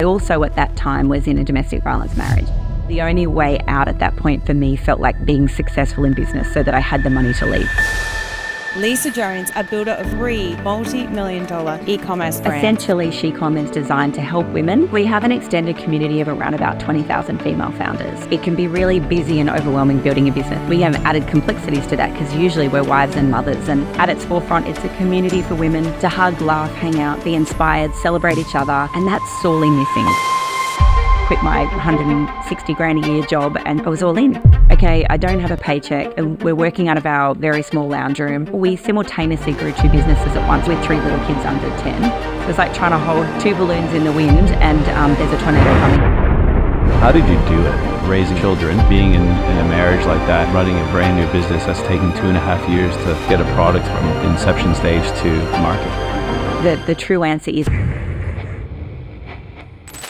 I also at that time was in a domestic violence marriage. The only way out at that point for me felt like being successful in business so that I had the money to leave. Lisa Jones, a builder of 3 multi-million-dollar e-commerce brands. Essentially, SheCom is designed to help women. We have an extended community of around about 20,000 female founders. It can be really busy and overwhelming building a business. We have added complexities to that because usually we're wives and mothers, and at its forefront, it's a community for women to hug, laugh, hang out, be inspired, celebrate each other, and that's sorely missing. Quit my 160 grand a year job and I was all in. Okay, I don't have a paycheck. We're working out of our very small lounge room. We simultaneously grew 2 businesses at once with 3 little kids under 10. It was like trying to hold 2 balloons in the wind and there's a tornado coming. How did you do it? Raising children, being in a marriage like that, running a brand new business that's taken 2.5 years to get a product from inception stage to market? The true answer is...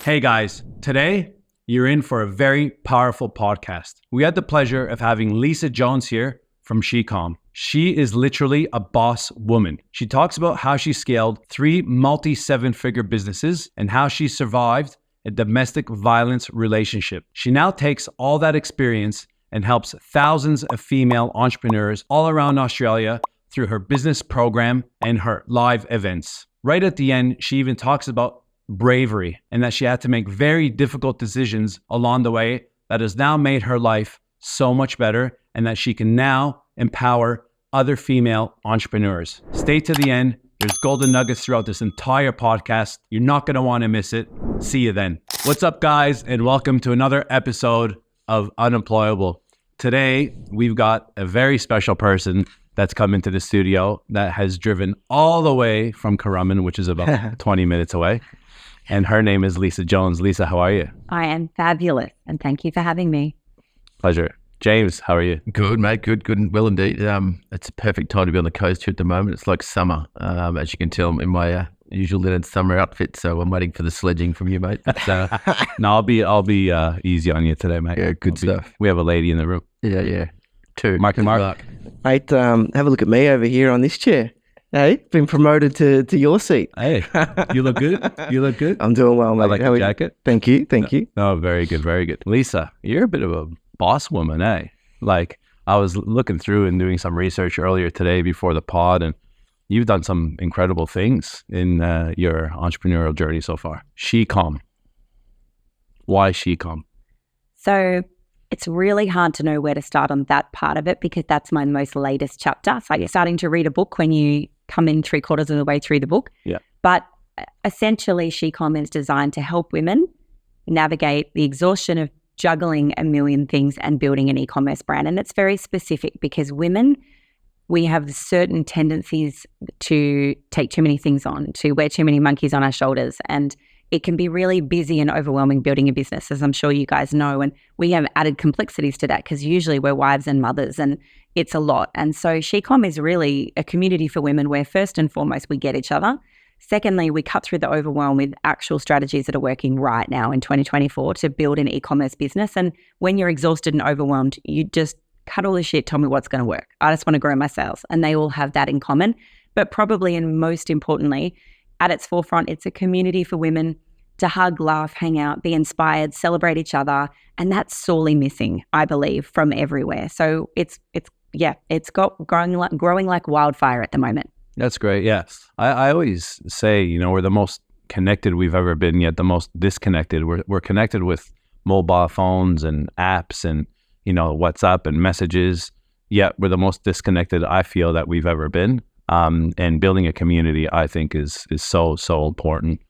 Hey guys. Today, you're in for a very powerful podcast. We had the pleasure of having Lisa Jones here from SheCom. She is literally a boss woman. She talks about how she scaled 3 multi-7-figure businesses and how she survived a domestic violence relationship. She now takes all that experience and helps thousands of female entrepreneurs all around Australia through her business program and her live events. Right at the end, she even talks about bravery and that she had to make very difficult decisions along the way that has now made her life so much better and that she can now empower other female entrepreneurs. Stay to the end. There's golden nuggets throughout this entire podcast. You're not going to want to miss it. See you then. What's up, guys, and welcome to another episode of Unemployable. Today, we've got a very special person that's come into the studio that has driven all the way from Currumbin, which is about 20 minutes away. And her name is Lisa Jones. Lisa, how are you? I am fabulous, and thank you for having me. Pleasure. James, how are you? Good, mate. Good and well indeed. It's a perfect time to be on the coast here at the moment. It's like summer, as you can tell in my usual linen summer outfit. So I'm waiting for the sledging from you, mate. No, I'll be easy on you today, mate. Yeah, good stuff. We have a lady in the room. Yeah. 2. Mark and Mark. Mate, have a look at me over here on this chair. Hey, been promoted to your seat. Hey, you look good. You look good. I'm doing well, mate. I like the jacket. Thank you. No, very good, very good. Lisa, you're a bit of a boss woman, eh? Like, I was looking through and doing some research earlier today before the pod, and you've done some incredible things in your entrepreneurial journey so far. SheCom. Why SheCom? So it's really hard to know where to start on that part of it because that's my most latest chapter. It's like you're starting to read a book when you come in 3/4 of the way through the book. Yeah. But essentially, SheCom is designed to help women navigate the exhaustion of juggling a million things and building an e-commerce brand. And it's very specific because women, we have certain tendencies to take too many things on, to wear too many monkeys on our shoulders. And it can be really busy and overwhelming building a business, as I'm sure you guys know. And we have added complexities to that because usually we're wives and mothers and it's a lot. And so SheCom is really a community for women where first and foremost, we get each other. Secondly, we cut through the overwhelm with actual strategies that are working right now in 2024 to build an e-commerce business. And when you're exhausted and overwhelmed, you just cut all the shit, tell me what's going to work. I just want to grow my sales. And they all have that in common. But probably and most importantly, at its forefront, it's a community for women to hug, laugh, hang out, be inspired, celebrate each other. And that's sorely missing, I believe, from everywhere. So it's growing like wildfire at the moment. That's great. Yes. I always say, we're the most connected we've ever been, yet the most disconnected. We're connected with mobile phones and apps and, WhatsApp and messages, yet we're the most disconnected I feel that we've ever been. And building a community, I think, is so important.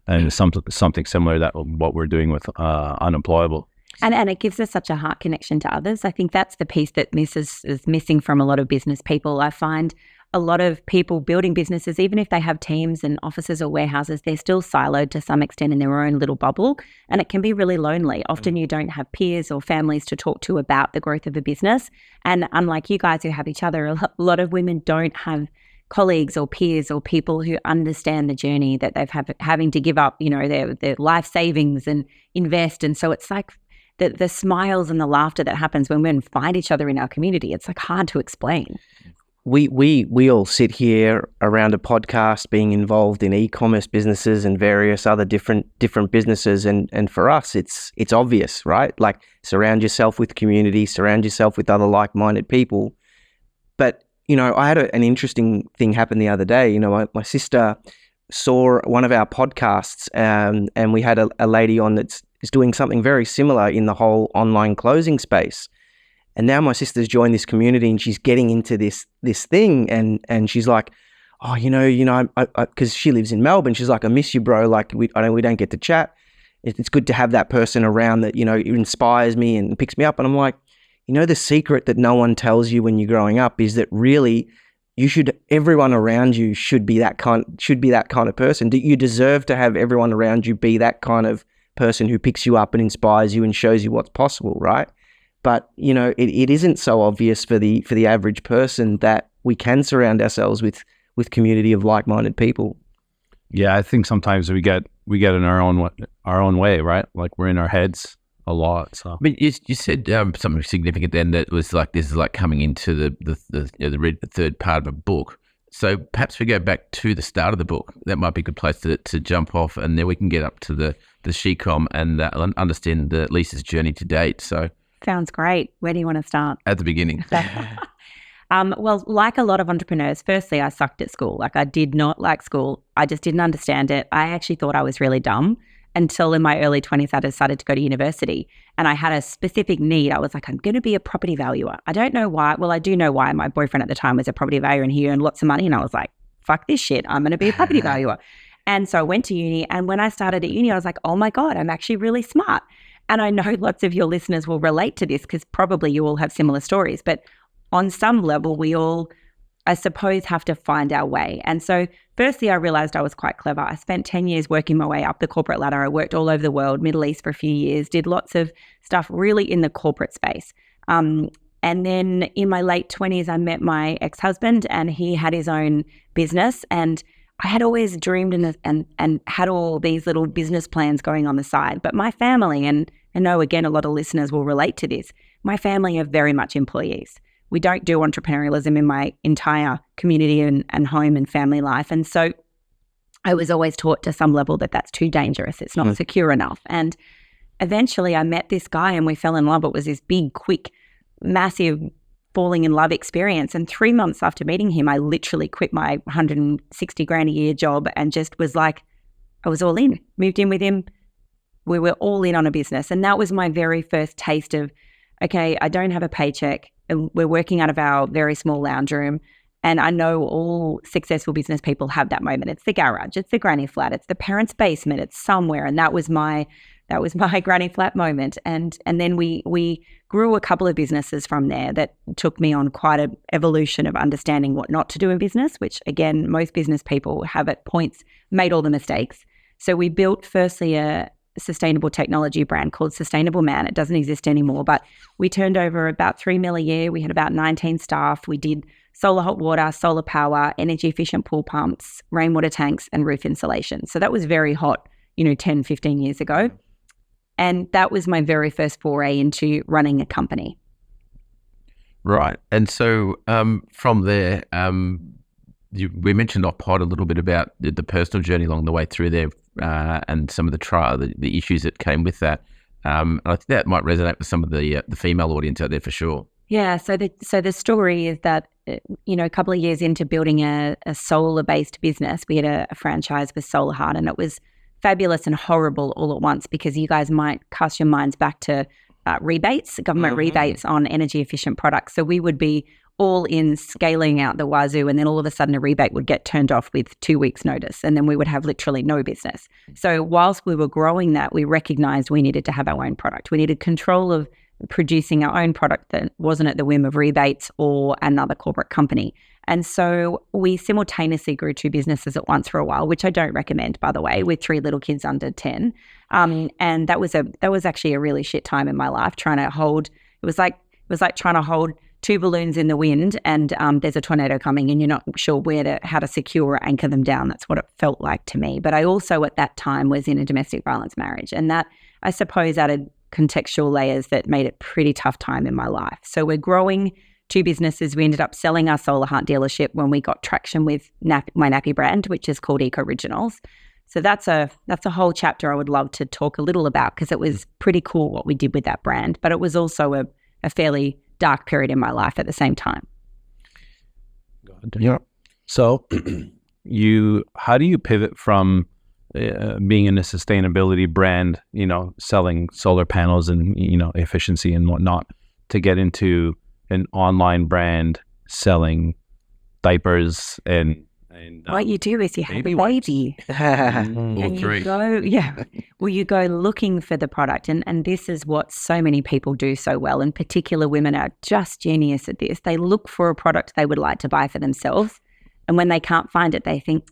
And it's something similar that what we're doing with Unemployable. And it gives us such a heart connection to others. I think that's the piece that is missing from a lot of business people. I find a lot of people building businesses, even if they have teams and offices or warehouses, they're still siloed to some extent in their own little bubble. And it can be really lonely. Often you don't have peers or families to talk to about the growth of a business. And unlike you guys who have each other, a lot of women don't have colleagues or peers or people who understand the journey that they've having to give up, their life savings and invest. And so it's like the smiles and the laughter that happens when women find each other in our community. It's like hard to explain. we all sit here around a podcast being involved in e-commerce businesses and various other different businesses, and for us it's obvious, right? Like, surround yourself with community, surround yourself with other like-minded people. But I had an interesting thing happen the other day. My sister saw one of our podcasts, and we had a lady on is doing something very similar in the whole online closing space. And now my sister's joined this community, and she's getting into this thing, and she's like, oh, because she lives in Melbourne, she's like, I miss you, bro. Like, we don't get to chat. It's good to have that person around that inspires me and picks me up. And I'm like, the secret that no one tells you when you're growing up is that really everyone around you should be that kind of person. You deserve to have everyone around you be that kind of person who picks you up and inspires you and shows you what's possible, right? But it isn't so obvious for the average person that we can surround ourselves with community of like-minded people. Yeah, I think sometimes we get in our own way, right? Like, we're in our heads a lot. So, but you said something significant then, that was like, this is like coming into the third part of a book. So perhaps we go back to the start of the book. That might be a good place to jump off, and then we can get up to the SheCom and understand Lisa's journey to date. So. Sounds great. Where do you want to start? At the beginning. Well, like a lot of entrepreneurs, firstly, I sucked at school. Like, I did not like school. I just didn't understand it. I actually thought I was really dumb until in my early 20s, I decided to go to university, and I had a specific need. I was like, I'm going to be a property valuer. I don't know why. Well, I do know why. My boyfriend at the time was a property valuer, and he earned lots of money. And I was like, fuck this shit. I'm going to be a property valuer. And so I went to uni. And when I started at uni, I was like, oh my God, I'm actually really smart. And I know lots of your listeners will relate to this, because probably you all have similar stories. But on some level, we all, I suppose, have to find our way. And so firstly, I realized I was quite clever. I spent 10 years working my way up the corporate ladder. I worked all over the world, Middle East for a few years, did lots of stuff really in the corporate space. And then in my late 20s, I met my ex-husband, and he had his own business. And I had always dreamed and had all these little business plans going on the side. But my family, and I know, again, a lot of listeners will relate to this, my family are very much employees. We don't do entrepreneurialism in my entire community and home and family life. And so I was always taught to some level that that's too dangerous. It's not secure enough. And eventually I met this guy and we fell in love. It was this big, quick, massive falling in love experience. And 3 months after meeting him, I literally quit my 160 grand a year job and just was like, I was all in, moved in with him. We were all in on a business. And that was my very first taste of, okay, I don't have a paycheck. And we're working out of our very small lounge room. And I know all successful business people have that moment. It's the garage, it's the granny flat, it's the parents' basement, it's somewhere. And that was my granny flat moment. And then we grew a couple of businesses from there that took me on quite an evolution of understanding what not to do in business, which again, most business people have at points made all the mistakes. So we built firstly a sustainable technology brand called Sustainable Man. It doesn't exist anymore, but we turned over about 3 mil a year. We had about 19 staff. We did solar hot water, solar power, energy efficient pool pumps, rainwater tanks, and roof insulation. So that was very hot, 10, 15 years ago. And that was my very first foray into running a company. Right. And so from there, we mentioned off pod a little bit about the personal journey along the way through there, and some of the issues that came with that. And I think that might resonate with some of the female audience out there for sure. Yeah. So the story is that, a couple of years into building a solar-based business, we had a franchise with Solar Heart, and it was fabulous and horrible all at once, because you guys might cast your minds back to rebates, government rebates on energy efficient products. So we would be all in scaling out the wazoo, and then all of a sudden a rebate would get turned off with 2 weeks notice, and then we would have literally no business. So whilst we were growing that, we recognized we needed to have our own product. We needed control of producing our own product that wasn't at the whim of rebates or another corporate company. And so we simultaneously grew 2 businesses at once for a while, which I don't recommend, by the way, with 3 little kids under 10. And that was actually a really shit time in my life, trying to hold. It was like trying to hold 2 balloons in the wind, and there's a tornado coming, and you're not sure how to secure or anchor them down. That's what it felt like to me. But I also at that time was in a domestic violence marriage, and that, I suppose, added contextual layers that made it pretty tough time in my life. So we're growing two businesses. We ended up selling our solar hunt dealership when we got traction with my nappy brand, which is called Ecoriginals. So that's a whole chapter I would love to talk a little about, because it was pretty cool what we did with that brand, but it was also a fairly dark period in my life at the same time. Yeah. So how do you pivot from being in a sustainability brand, selling solar panels and, efficiency and whatnot, to get into an online brand selling diapers and what you do is you have a baby. All And three. You go looking for the product. And this is what so many people do so well. In particular, women are just genius at this. They look for a product they would like to buy for themselves. And when they can't find it, they think,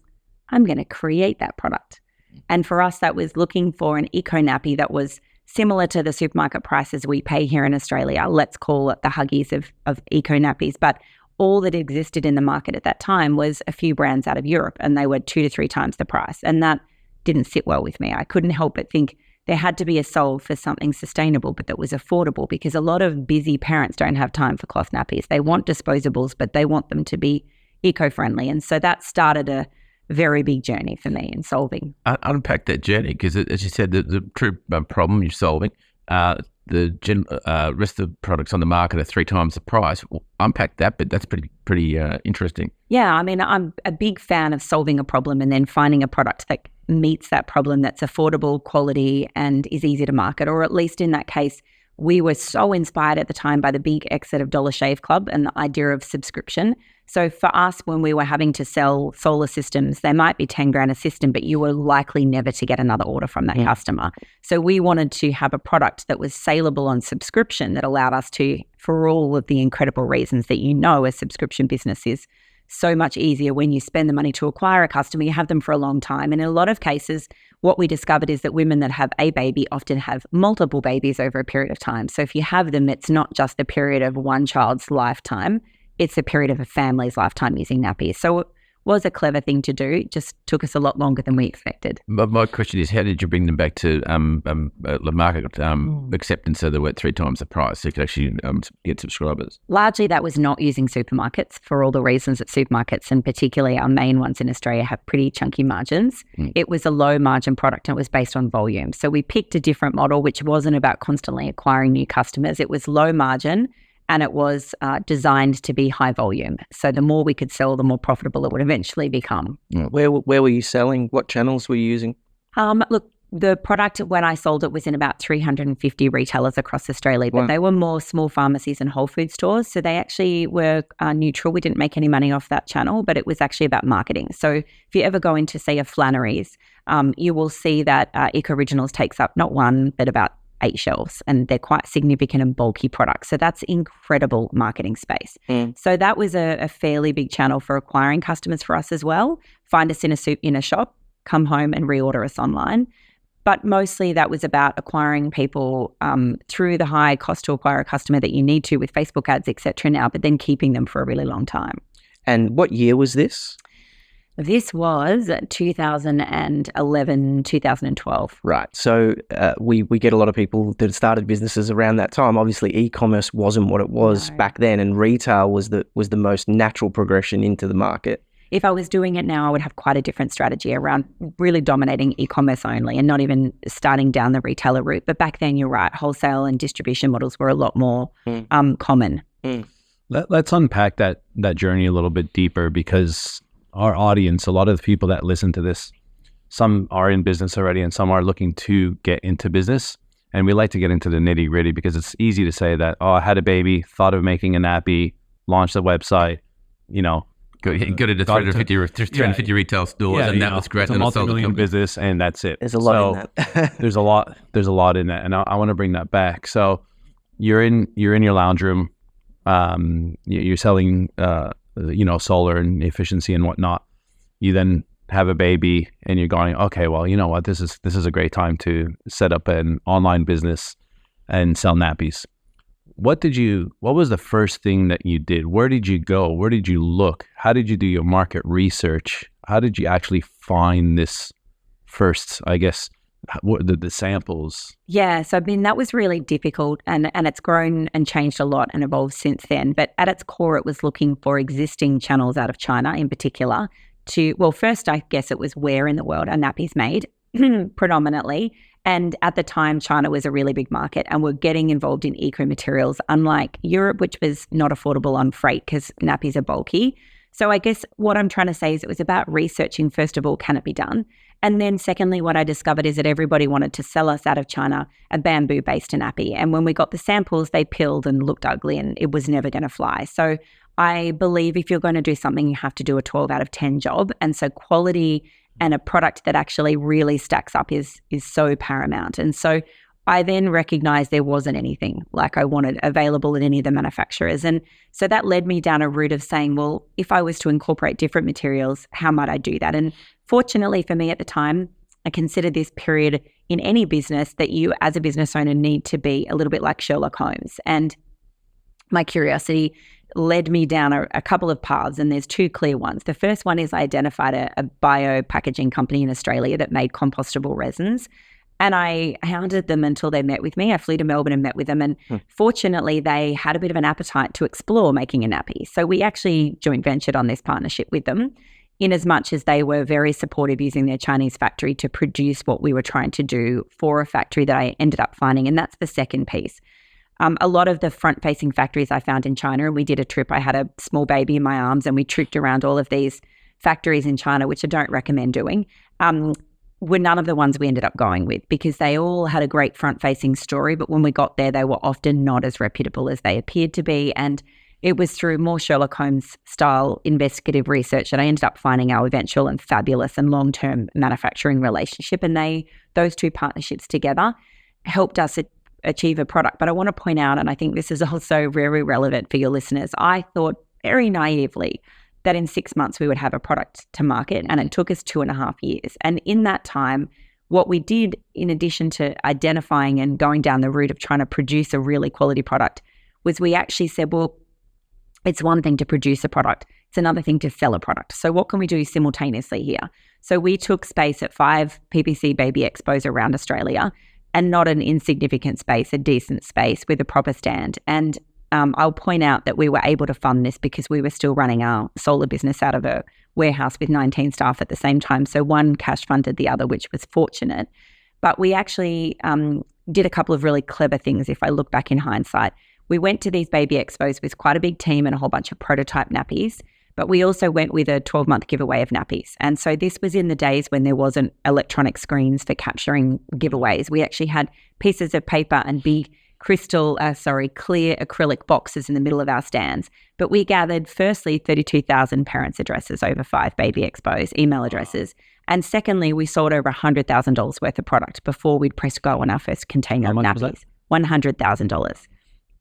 I'm going to create that product. And for us, that was looking for an eco nappy that was similar to the supermarket prices we pay here in Australia. Let's call it the Huggies of eco nappies. But all that existed in the market at that time was a few brands out of Europe, and they were 2 to 3 times the price. And that didn't sit well with me. I couldn't help but think there had to be a solve for something sustainable, but that was affordable, because a lot of busy parents don't have time for cloth nappies. They want disposables, but they want them to be eco-friendly. And so that started a very big journey for me in solving. Unpack that journey, because as you said, the true problem you're solving, the rest of the products on the market are 3 times the price. Well, unpack that, but that's pretty interesting. Yeah, I mean, I'm a big fan of solving a problem and then finding a product that meets that problem, that's affordable, quality, and is easy to market. Or at least in that case, we were so inspired at the time by the big exit of Dollar Shave Club and the idea of subscription. So for us, when we were having to sell solar systems, they might be 10 grand a system, but you were likely never to get another order from that customer. So we wanted to have a product that was saleable on subscription that allowed us to, for all of the incredible reasons that a subscription business is so much easier when you spend the money to acquire a customer, you have them for a long time. And in a lot of cases, what we discovered is that women that have a baby often have multiple babies over a period of time. So if you have them, it's not just the period of one child's lifetime, it's a period of a family's lifetime using nappies. So it was a clever thing to do. It just took us a lot longer than we expected. But my question is, how did you bring them back to the market acceptance so they were 3 times the price so you could actually get subscribers? Largely that was not using supermarkets, for all the reasons that supermarkets, and particularly our main ones in Australia, have pretty chunky margins. It was a low margin product and it was based on volume. So we picked a different model, which wasn't about constantly acquiring new customers. It was low margin, and it was designed to be high volume. So the more we could sell, the more profitable it would eventually become. Where were you selling? What channels were you using? Look, the product when I sold it was in about 350 retailers across Australia, but they were more small pharmacies and whole food stores. So they actually were neutral. We didn't make any money off that channel, but it was actually about marketing. So if you ever go into, say, a Flannery's, you will see that Ecoriginals takes up not one, but about 8 shelves, and they're quite significant and bulky products. So that's incredible marketing space. So that was a fairly big channel for acquiring customers for us as well. Find us in a shop, come home and reorder us online. But mostly that was about acquiring people through the high cost to acquire a customer that you need to with Facebook ads, etc. now, but then keeping them for a really long time. And what year was this? This was 2011, 2012. Right. So we get a lot of people that started businesses around that time. Obviously, e-commerce wasn't what it was back then, and retail was the most natural progression into the market. If I was doing it now, I would have quite a different strategy around really dominating e-commerce only and not even starting down the retailer route. But back then, you're right, wholesale and distribution models were a lot more common. Let's unpack that journey a little bit deeper, because our audience, a lot of the people that listen to this, some are in business already and some are looking to get into business. And we like to get into the nitty gritty, because it's easy to say that, I had a baby, thought of making a nappy, launched a website, Got into 350 retail stores, and that was great. It's a multi-million business, and that's it. There's a lot in that. There's a lot in that, and I want to bring that back. So you're in your lounge room, you're selling solar and efficiency and whatnot. You then have a baby, and you're going, okay, well, you know what? This is a great time to set up an online business and sell nappies. What was the first thing that you did? Where did you go? Where did you look? How did you do your market research? How did you actually find this first, I guess, What the samples? Yeah, so I mean, that was really difficult, and it's grown and changed a lot and evolved since then. But at its core, it was looking for existing channels out of China in particular well, first, I guess it was where in the world are nappies made predominantly. And at the time, China was a really big market and we're getting involved in eco materials, unlike Europe, which was not affordable on freight because nappies are bulky. So I guess what I'm trying to say is it was about researching, first of all, can it be done? And then secondly, what I discovered is that everybody wanted to sell us out of China a bamboo-based nappy. And when we got the samples, they peeled and looked ugly and it was never going to fly. So I believe if you're going to do something, you have to do a 12 out of 10 job. And so quality and a product that actually really stacks up is so paramount. And so I then recognized there wasn't anything like I wanted available at any of the manufacturers. And so that led me down a route of saying, well, if I was to incorporate different materials, how might I do that? And fortunately for me at the time, I considered this period in any business that you as a business owner need to be a little bit like Sherlock Holmes. And my curiosity led me down a couple of paths, and there's two clear ones. The first one is I identified a bio packaging company in Australia that made compostable resins. And I hounded them until they met with me. I flew to Melbourne and met with them. And fortunately, they had a bit of an appetite to explore making a nappy. So we actually joint ventured on this partnership with them, in as much as they were very supportive using their Chinese factory to produce what we were trying to do for a factory that I ended up finding. And that's the second piece. A lot of the front-facing factories I found in China, and we did a trip. I had a small baby in my arms and we tripped around all of these factories in China, which I don't recommend doing, were none of the ones we ended up going with because they all had a great front-facing story. But when we got there, they were often not as reputable as they appeared to be. And it was through more Sherlock Holmes style investigative research that I ended up finding our eventual and fabulous and long-term manufacturing relationship. And those two partnerships together helped us achieve a product. But I want to point out, and I think this is also very relevant for your listeners, I thought very naively that in 6 months we would have a product to market, and it took us 2.5 years. And in that time, what we did, in addition to identifying and going down the route of trying to produce a really quality product, was we actually said, well, it's one thing to produce a product, it's another thing to sell a product. So what can we do simultaneously here? So we took space at 5 PPC baby expos around Australia, and not an insignificant space, a decent space with a proper stand. And I'll point out that we were able to fund this because we were still running our solar business out of a warehouse with 19 staff at the same time. So one cash funded the other, which was fortunate. But we actually did a couple of really clever things if I look back in hindsight. We went to these baby expos with quite a big team and a whole bunch of prototype nappies. But we also went with a 12-month giveaway of nappies. And so this was in the days when there wasn't electronic screens for capturing giveaways. We actually had pieces of paper and big clear acrylic boxes in the middle of our stands. But we gathered, firstly, 32,000 parents' addresses over 5 baby expos, email addresses. And secondly, we sold over $100,000 worth of product before we'd pressed go on our first container of nappies. $100,000,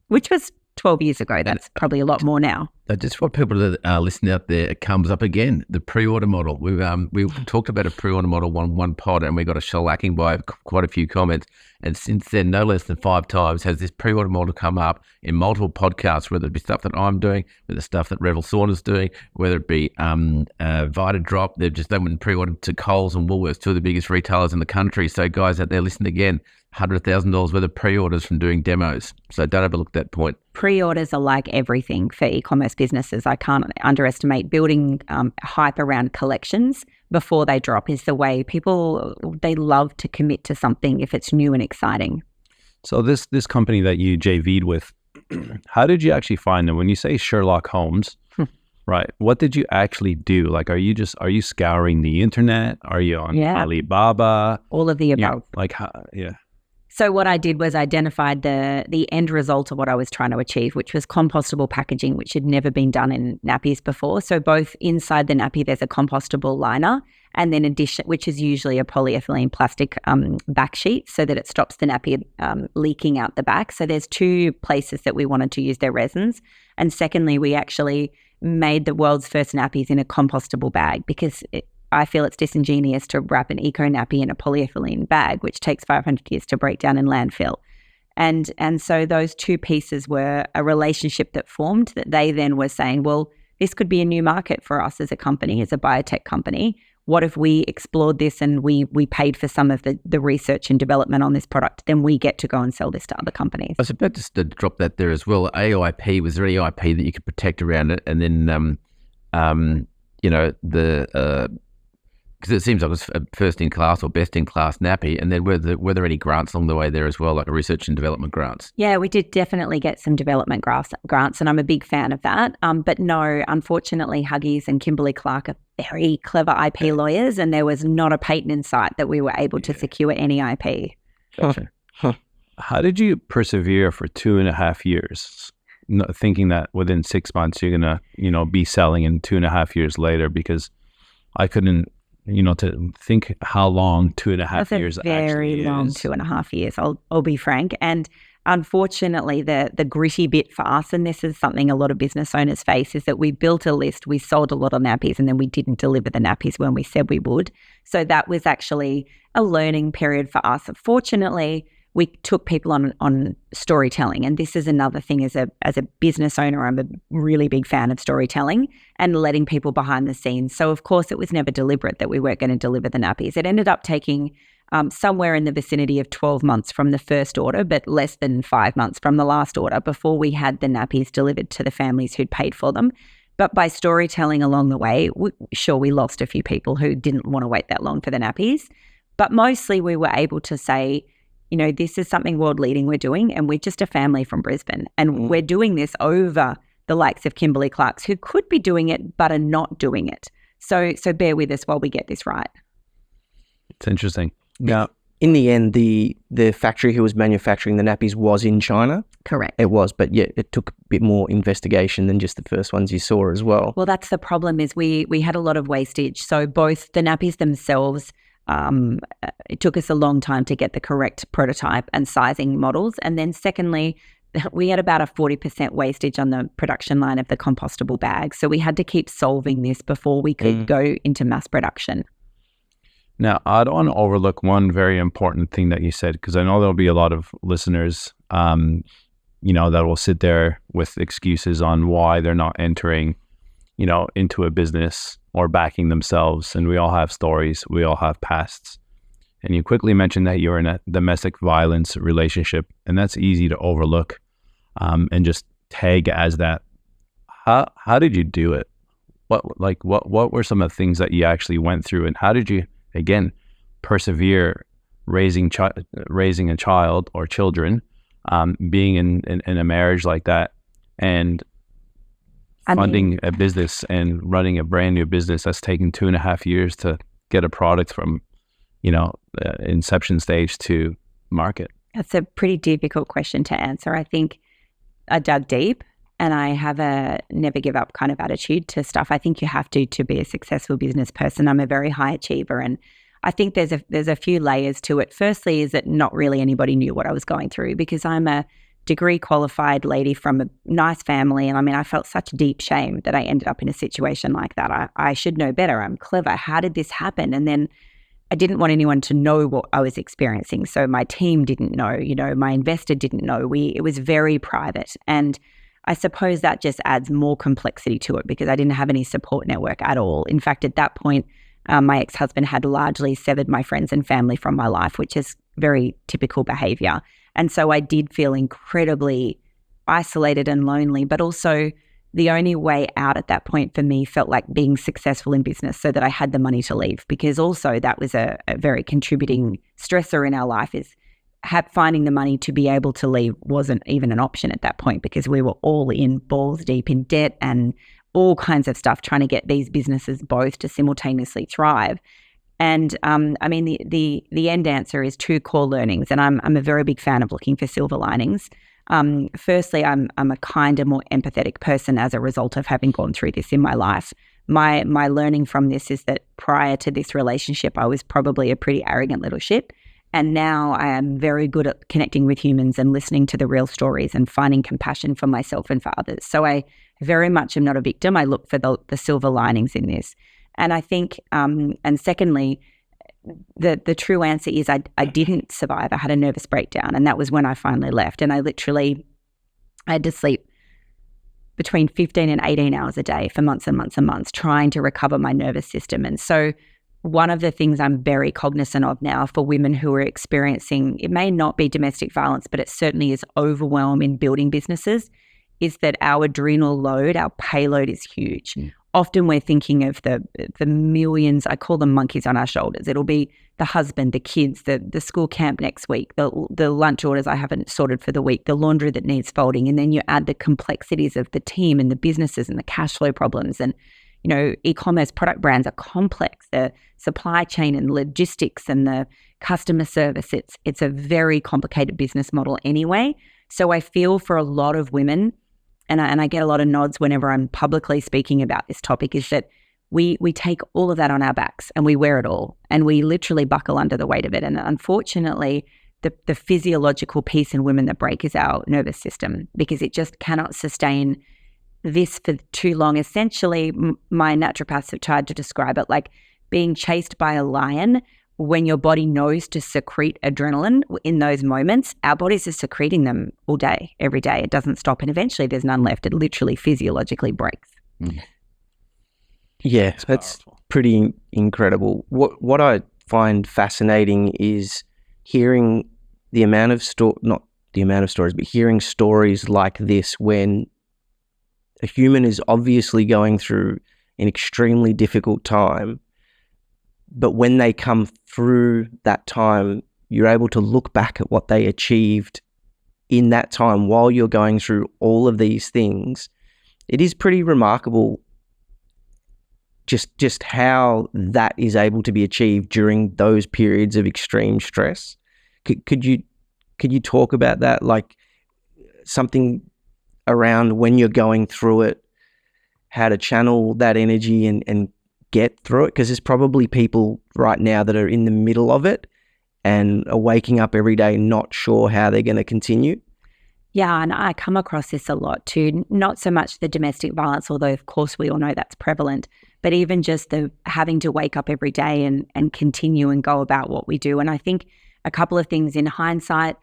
which was 12 years ago. That's probably a lot more now. Just for people that are listening out there, it comes up again, the pre-order model. We talked about a pre-order model one pod, and we got a shellacking by quite a few comments. And since then, no less than 5 times has this pre-order model come up in multiple podcasts, whether it be stuff that I'm doing, whether it's stuff that Revel Sauna's doing, whether it be Vita Drop. They went pre-ordered to Coles and Woolworths, 2 of the biggest retailers in the country. So guys out there, listen again. $100,000 worth of pre-orders from doing demos. So don't overlook that point. Pre-orders are like everything for e-commerce businesses. I can't underestimate building hype around collections before they drop is the way people, they love to commit to something if it's new and exciting. So this company that you JV'd with, how did you actually find them? When you say Sherlock Holmes, right, what did you actually do? Like, are you scouring the internet? Are you on Alibaba? All of the above. So what I did was identified the end result of what I was trying to achieve, which was compostable packaging, which had never been done in nappies before. So both inside the nappy, there's a compostable liner, and then which is usually a polyethylene plastic back sheet so that it stops the nappy leaking out the back. So there's 2 places that we wanted to use their resins. And secondly, we actually made the world's first nappies in a compostable bag because I feel it's disingenuous to wrap an eco nappy in a polyethylene bag, which takes 500 years to break down in landfill. And so those 2 pieces were a relationship that formed that they then were saying, well, this could be a new market for us as a company, as a biotech company. what if we explored this and we paid for some of the research and development on this product? Then we get to go and sell this to other companies. I was about to drop that there as well. AIP, was there any IP that you could protect around it? And then, because it seems like it was a first in class or best in class nappy. And then were there any grants along the way there as well, like research and development grants? Yeah, we did definitely get some development grants, and I'm a big fan of that. But no, unfortunately, Huggies and Kimberly Clark are very clever IP lawyers, and there was not a patent in sight that we were able to secure any IP. Gotcha. How did you persevere for 2.5 years, thinking that within 6 months you're gonna, be selling in 2.5 years later? Because I couldn't, to think how long 2.5 years actually is. Very long 2.5 years. I'll be frank. And unfortunately, the gritty bit for us, and this is something a lot of business owners face, is that we built a list, we sold a lot of nappies, and then we didn't deliver the nappies when we said we would. So that was actually a learning period for us. Fortunately, we took people on storytelling, and this is another thing. As a business owner, I'm a really big fan of storytelling and letting people behind the scenes. So of course, it was never deliberate that we weren't going to deliver the nappies. It ended up taking somewhere in the vicinity of 12 months from the first order, but less than 5 months from the last order before we had the nappies delivered to the families who'd paid for them. But by storytelling along the way, we lost a few people who didn't want to wait that long for the nappies. But mostly we were able to say, this is something world leading we're doing, and we're just a family from Brisbane, and we're doing this over the likes of Kimberly Clark's, who could be doing it but are not doing it. So bear with us while we get this right. It's interesting. Now, in the end, the factory who was manufacturing the nappies was in China. Correct. It was, but yeah, it took a bit more investigation than just the first ones you saw as well. Well, that's the problem, is we had a lot of wastage. So both the nappies themselves, it took us a long time to get the correct prototype and sizing models. And then secondly, we had about a 40% wastage on the production line of the compostable bags. So we had to keep solving this before we could go into mass production. Now, I don't want to overlook one very important thing that you said, because I know there'll be a lot of listeners, that will sit there with excuses on why they're not entering, into a business or backing themselves. And we all have stories. We all have pasts. And you quickly mentioned that you're in a domestic violence relationship, and that's easy to overlook and just tag as that. How did you do it? What were some of the things that you actually went through, and how did you, again, persevere raising a child or children, being in a marriage like that, and funding a business and running a brand new business that's taken 2.5 years to get a product from, inception stage to market? That's a pretty difficult question to answer. I think I dug deep, and I have a never give up kind of attitude to stuff. I think you have to be a successful business person. I'm a very high achiever, and I think there's a few layers to it. Firstly, is that not really anybody knew what I was going through, because I'm a degree qualified lady from a nice family. And I felt such deep shame that I ended up in a situation like that. I should know better. I'm clever. How did this happen? And then I didn't want anyone to know what I was experiencing. So my team didn't know, my investor didn't know. It was very private. And I suppose that just adds more complexity to it, because I didn't have any support network at all. In fact, at that point, my ex-husband had largely severed my friends and family from my life, which is very typical behavior. And so I did feel incredibly isolated and lonely, but also the only way out at that point for me felt like being successful in business so that I had the money to leave, because also that was a very contributing stressor in our life, is finding the money to be able to leave wasn't even an option at that point, because we were all in balls deep in debt and all kinds of stuff trying to get these businesses both to simultaneously thrive. And the end answer is 2 core learnings, and I'm a very big fan of looking for silver linings. Firstly, I'm a kinder, more empathetic person as a result of having gone through this in my life. My learning from this is that prior to this relationship, I was probably a pretty arrogant little shit. And now I am very good at connecting with humans and listening to the real stories and finding compassion for myself and for others. So I very much am not a victim. I look for the silver linings in this. And I think, and secondly, the true answer is I didn't survive. I had a nervous breakdown, and that was when I finally left. And I had to sleep between 15 and 18 hours a day for months and months and months, trying to recover my nervous system. And so one of the things I'm very cognizant of now for women who are experiencing, it may not be domestic violence, but it certainly is overwhelm in building businesses, is that our adrenal load, our payload is huge. Often we're thinking of the millions, I call them monkeys on our shoulders. It'll be the husband, the kids, the school camp next week, the lunch orders I haven't sorted for the week, the laundry that needs folding. And then you add the complexities of the team and the businesses and the cash flow problems. And, you know, e-commerce product brands are complex. The supply chain and logistics and the customer service, it's a very complicated business model anyway. So I feel for a lot of women, and I get a lot of nods whenever I'm publicly speaking about this topic, is that we take all of that on our backs and we wear it all and we literally buckle under the weight of it. And unfortunately, the physiological piece in women that break is our nervous system, because it just cannot sustain this for too long. Essentially, my naturopaths have tried to describe it like being chased by a lion. When your body knows to secrete adrenaline in those moments, our bodies are secreting them all day, every day. It doesn't stop. And eventually there's none left. It literally physiologically breaks. Yeah, that's pretty incredible. What I find fascinating is hearing the amount of not the amount of stories, but hearing stories like this when a human is obviously going through an extremely difficult time, but when they come through that time, you're able to look back at what they achieved in that time while you're going through all of these things. It is pretty remarkable just how that is able to be achieved during those periods of extreme stress. Could you talk about that, like something around when you're going through it, how to channel that energy and get through it? Because there's probably people right now that are in the middle of it and are waking up every day not sure how they're going to continue. Yeah, and I come across this a lot too. Not so much the domestic violence, although of course we all know that's prevalent, but even just the having to wake up every day and continue and go about what we do. And I think a couple of things in hindsight,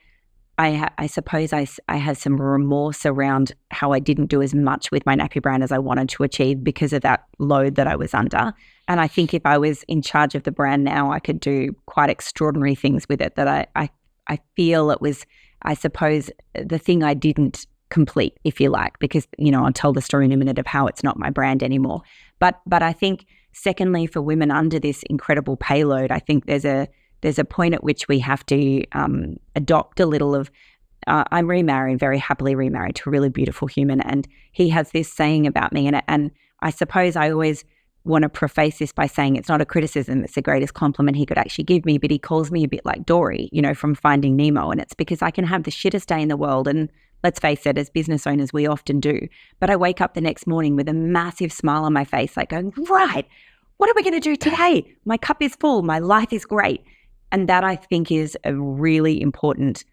I suppose I had some remorse around how I didn't do as much with my nappy brand as I wanted to achieve because of that load that I was under. And I think if I was in charge of the brand now, I could do quite extraordinary things with it that I feel it was, I suppose, the thing I didn't complete, if you like, because, you know, I'll tell the story in a minute of how it's not my brand anymore. But I think secondly, for women under this incredible payload, I think there's a point at which we have to adopt a little of, I'm remarried, very happily remarried to a really beautiful human. And he has this saying about me. And I suppose I always want to preface this by saying it's not a criticism. It's the greatest compliment he could actually give me. But he calls me a bit like Dory, you know, from Finding Nemo. And it's because I can have the shittest day in the world. And let's face it, as business owners, we often do. But I wake up the next morning with a massive smile on my face, like going, right, what are we going to do today? My cup is full. My life is great. And that, I think, is a really important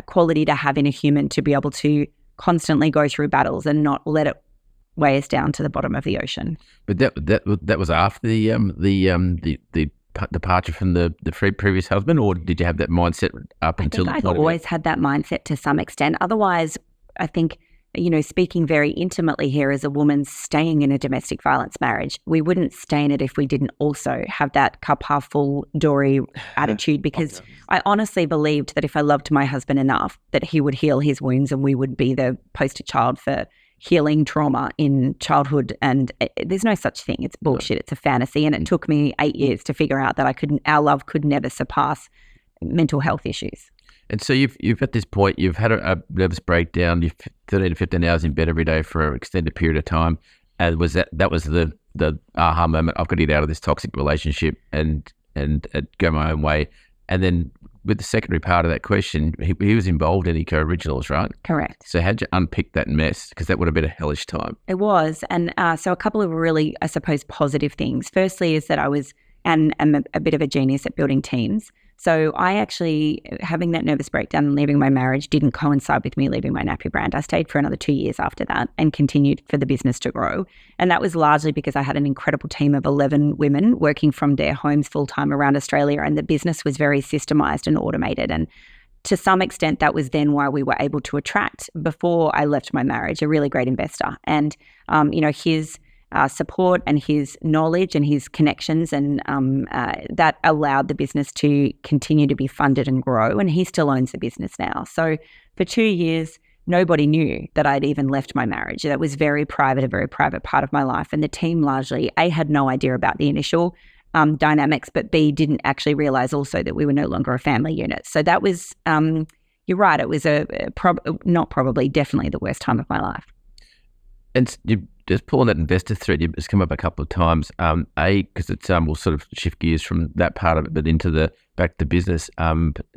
quality to have in a human, to be able to constantly go through battles and not let it weigh us down to the bottom of the ocean. But that was after the departure from the previous husband, or did you have that mindset up until? I've always had that mindset to some extent. Otherwise, I think, you know, speaking very intimately here as a woman staying in a domestic violence marriage, we wouldn't stay in it if we didn't also have that cup half full Dory attitude, because I honestly believed that if I loved my husband enough, that he would heal his wounds and we would be the poster child for healing trauma in childhood. And there's no such thing. It's bullshit. It's a fantasy. And it took me 8 years to figure out that our love could never surpass mental health issues. And so you've at this point, you've had a nervous breakdown. You've 13 to 15 hours in bed every day for an extended period of time. And was that was the aha moment? I've got to get out of this toxic relationship and go my own way. And then with the secondary part of that question, he was involved in Ecoriginals, right? Correct. So how'd you unpick that mess? Because that would have been a hellish time. It was. And so a couple of really, I suppose, positive things. Firstly is that I was and am a bit of a genius at building teams. So I actually, having that nervous breakdown and leaving my marriage didn't coincide with me leaving my nappy brand. I stayed for another 2 years after that and continued for the business to grow. And that was largely because I had an incredible team of 11 women working from their homes full-time around Australia, and the business was very systemized and automated. And to some extent, that was then why we were able to attract, before I left my marriage, a really great investor. And, you know, his support and his knowledge and his connections, and that allowed the business to continue to be funded and grow. And he still owns the business now. So for 2 years, nobody knew that I'd even left my marriage. That was very private, a very private part of my life. And the team largely, A, had no idea about the initial dynamics, but B, didn't actually realize also that we were no longer a family unit. So that was, you're right, it was definitely the worst time of my life. And you just pulling that investor thread, it's come up a couple of times. Because it's we'll sort of shift gears from that part of it, but into back to business.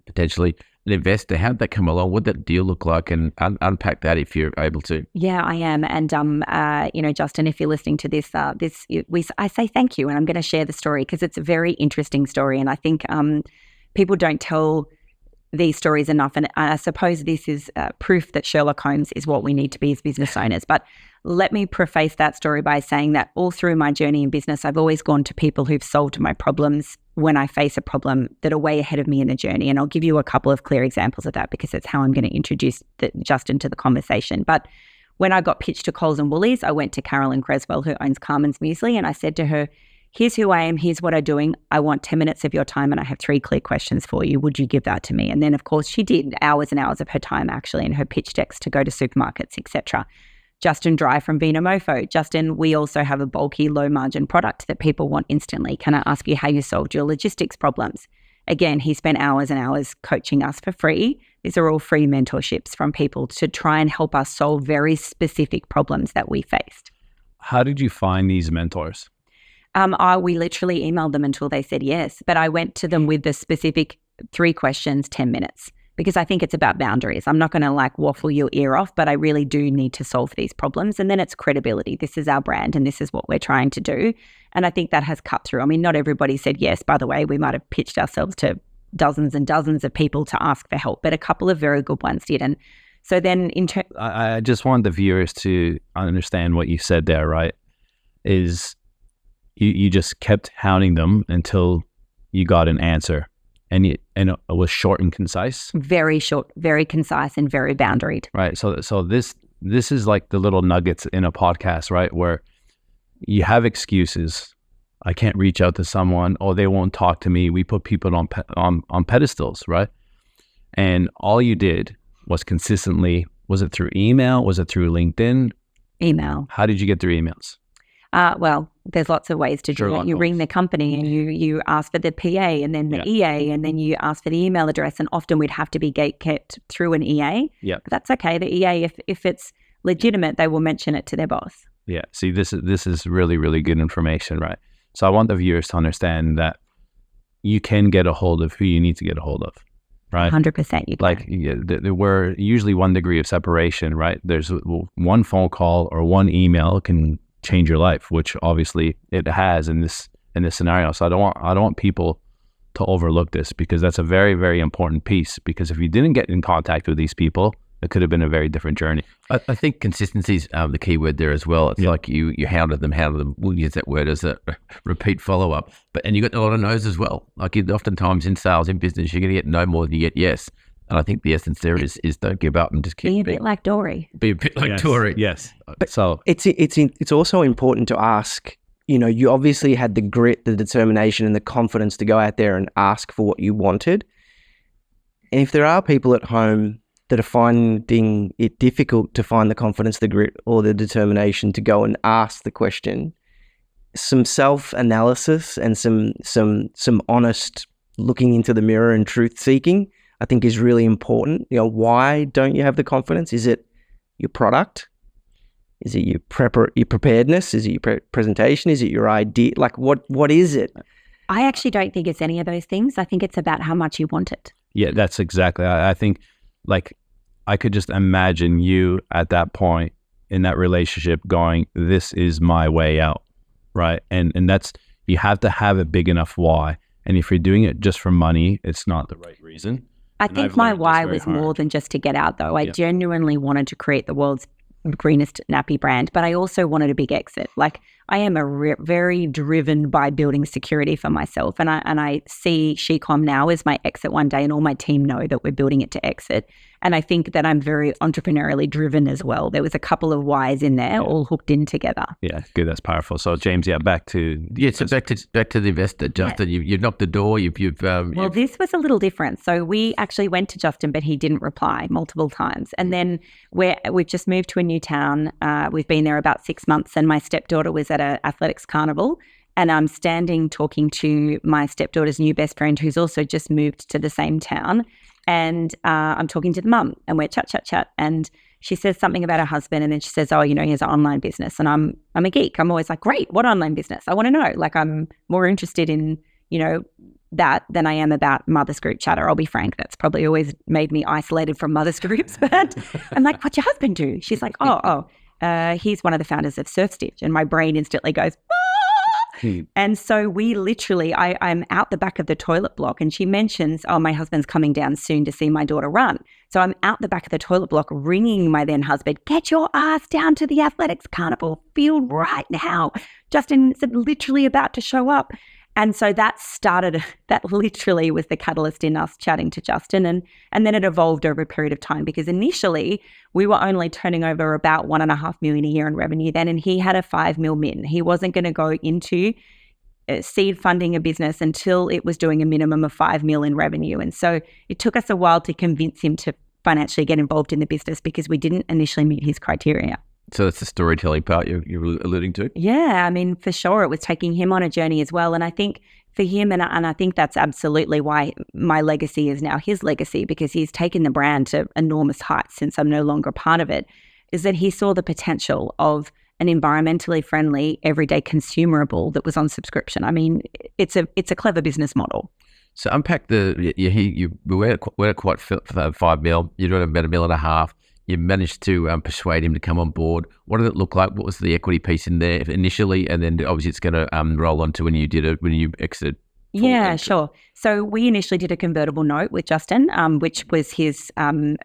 Potentially an investor. How did that come along? What did that deal look like? And unpack that if you're able to. Yeah, I am. And Justin, if you're listening to this, I say thank you, and I'm going to share the story because it's a very interesting story, and I think people don't tell these stories enough. And I suppose this is proof that Sherlock Holmes is what we need to be as business owners. But let me preface that story by saying that all through my journey in business, I've always gone to people who've solved my problems when I face a problem that are way ahead of me in the journey. And I'll give you a couple of clear examples of that because it's how I'm going to introduce Justin to the conversation. But when I got pitched to Coles and Woolies, I went to Carolyn Creswell, who owns Carmen's Muesli, and I said to her, here's who I am, here's what I'm doing. I want 10 minutes of your time and I have 3 clear questions for you. Would you give that to me? And then, of course, she did hours and hours of her time actually in her pitch decks to go to supermarkets, etc. Justin Dry from Vina Mofo. Justin, we also have a bulky, low-margin product that people want instantly. Can I ask you how you solved your logistics problems? Again, he spent hours and hours coaching us for free. These are all free mentorships from people to try and help us solve very specific problems that we faced. How did you find these mentors? We literally emailed them until they said yes. But I went to them with the specific 3 questions, 10 minutes. Because I think it's about boundaries. I'm not going to waffle your ear off, but I really do need to solve these problems. And then it's credibility. This is our brand and this is what we're trying to do. And I think that has cut through. I mean, not everybody said yes. By the way, we might have pitched ourselves to dozens and dozens of people to ask for help, but a couple of very good ones did. And so then I just want the viewers to understand what you said there, right? Is you just kept hounding them until you got an answer. And it was short and concise? Very short, very concise, and very boundaried. Right. So this is like the little nuggets in a podcast, right? Where you have excuses. I can't reach out to someone. Oh, they won't talk to me. We put people on pedestals, right? And all you did was consistently, was it through email? Was it through LinkedIn? Email. How did you get their emails? Well, there's lots of ways to do it. You ring the company and you ask for the PA and then the EA and then you ask for the email address, and often we'd have to be gatekept through an EA. Yeah. But that's okay. The EA, if it's legitimate, they will mention it to their boss. Yeah. See, this is really, really good information, right? So I want the viewers to understand that you can get a hold of who you need to get a hold of, right? 100% you can. There were usually 1 degree of separation, right? There's one phone call or one email can change your life, which obviously it has in this scenario. So I don't want people to overlook this, because that's a very, very important piece, because if you didn't get in contact with these people, it could have been a very different journey. I think consistency is the key word there as well. It's like you hounded them. We'll use that word as a repeat follow-up. And you got a lot of no's as well. Like oftentimes in sales, in business, you're going to get no more than you get yes. And I think the essence there is don't give up and just keep being a bit like Dory. Be a bit like Dory. Yes. But so it's also important to ask, you obviously had the grit, the determination and the confidence to go out there and ask for what you wanted. And if there are people at home that are finding it difficult to find the confidence, the grit or the determination to go and ask the question, some self-analysis and some honest looking into the mirror and truth-seeking, I think is really important. Why don't you have the confidence? Is it your product? Is it your preparedness? Is it your presentation? Is it your idea? What is it? I actually don't think it's any of those things. I think it's about how much you want it. Yeah, that's exactly. I think I could just imagine you at that point in that relationship going, this is my way out, right? And that's, you have to have a big enough why. And if you're doing it just for money, it's not the right reason. I think my why was more than just to get out, though. I genuinely wanted to create the world's greenest nappy brand, but I also wanted a big exit. I am very driven by building security for myself. And I see SheCom now as my exit one day, and all my team know that we're building it to exit. And I think that I'm very entrepreneurially driven as well. There was a couple of whys in there, all hooked in together. Yeah, good. That's powerful. So James, back to back to the investor, Justin. You've knocked the door. Well, this was a little different. So we actually went to Justin, but he didn't reply multiple times. And then we've just moved to a new town. We've been there about 6 months, and my stepdaughter was at an athletics carnival. And I'm standing talking to my stepdaughter's new best friend, who's also just moved to the same town. And I'm talking to the mum, and we're chat. And she says something about her husband, and then she says, he has an online business. And I'm a geek. I'm always like, great, what online business? I want to know. Like, I'm more interested in, that than I am about mothers group chatter. I'll be frank. That's probably always made me isolated from mothers groups. But I'm like, what's your husband do? She's like, he's one of the founders of Surf Stitch. And my brain instantly goes, And so we literally, I'm out the back of the toilet block, and she mentions, my husband's coming down soon to see my daughter run. So I'm out the back of the toilet block ringing my then husband, get your ass down to the athletics carnival field right now. Justin's literally about to show up. And so that literally was the catalyst in us chatting to Justin. And then it evolved over a period of time, because initially we were only turning over about $1.5 million a year in revenue then, and he had a $5 million min. He wasn't going to go into seed funding a business until it was doing a minimum of $5 million in revenue. And so it took us a while to convince him to financially get involved in the business, because we didn't initially meet his criteria. So that's the storytelling part you're alluding to? Yeah, I mean, for sure. It was taking him on a journey as well. And I think for him, and I think that's absolutely why my legacy is now his legacy, because he's taken the brand to enormous heights since I'm no longer part of it, is that he saw the potential of an environmentally friendly, everyday consumable that was on subscription. I mean, it's a clever business model. So unpack we're at quite $5 million. You're doing about $1.5 million. You managed to persuade him to come on board. What did it look like? What was the equity piece in there initially? And then obviously it's going to roll on to when you exited. Yeah, sure. So we initially did a convertible note with Justin, which was his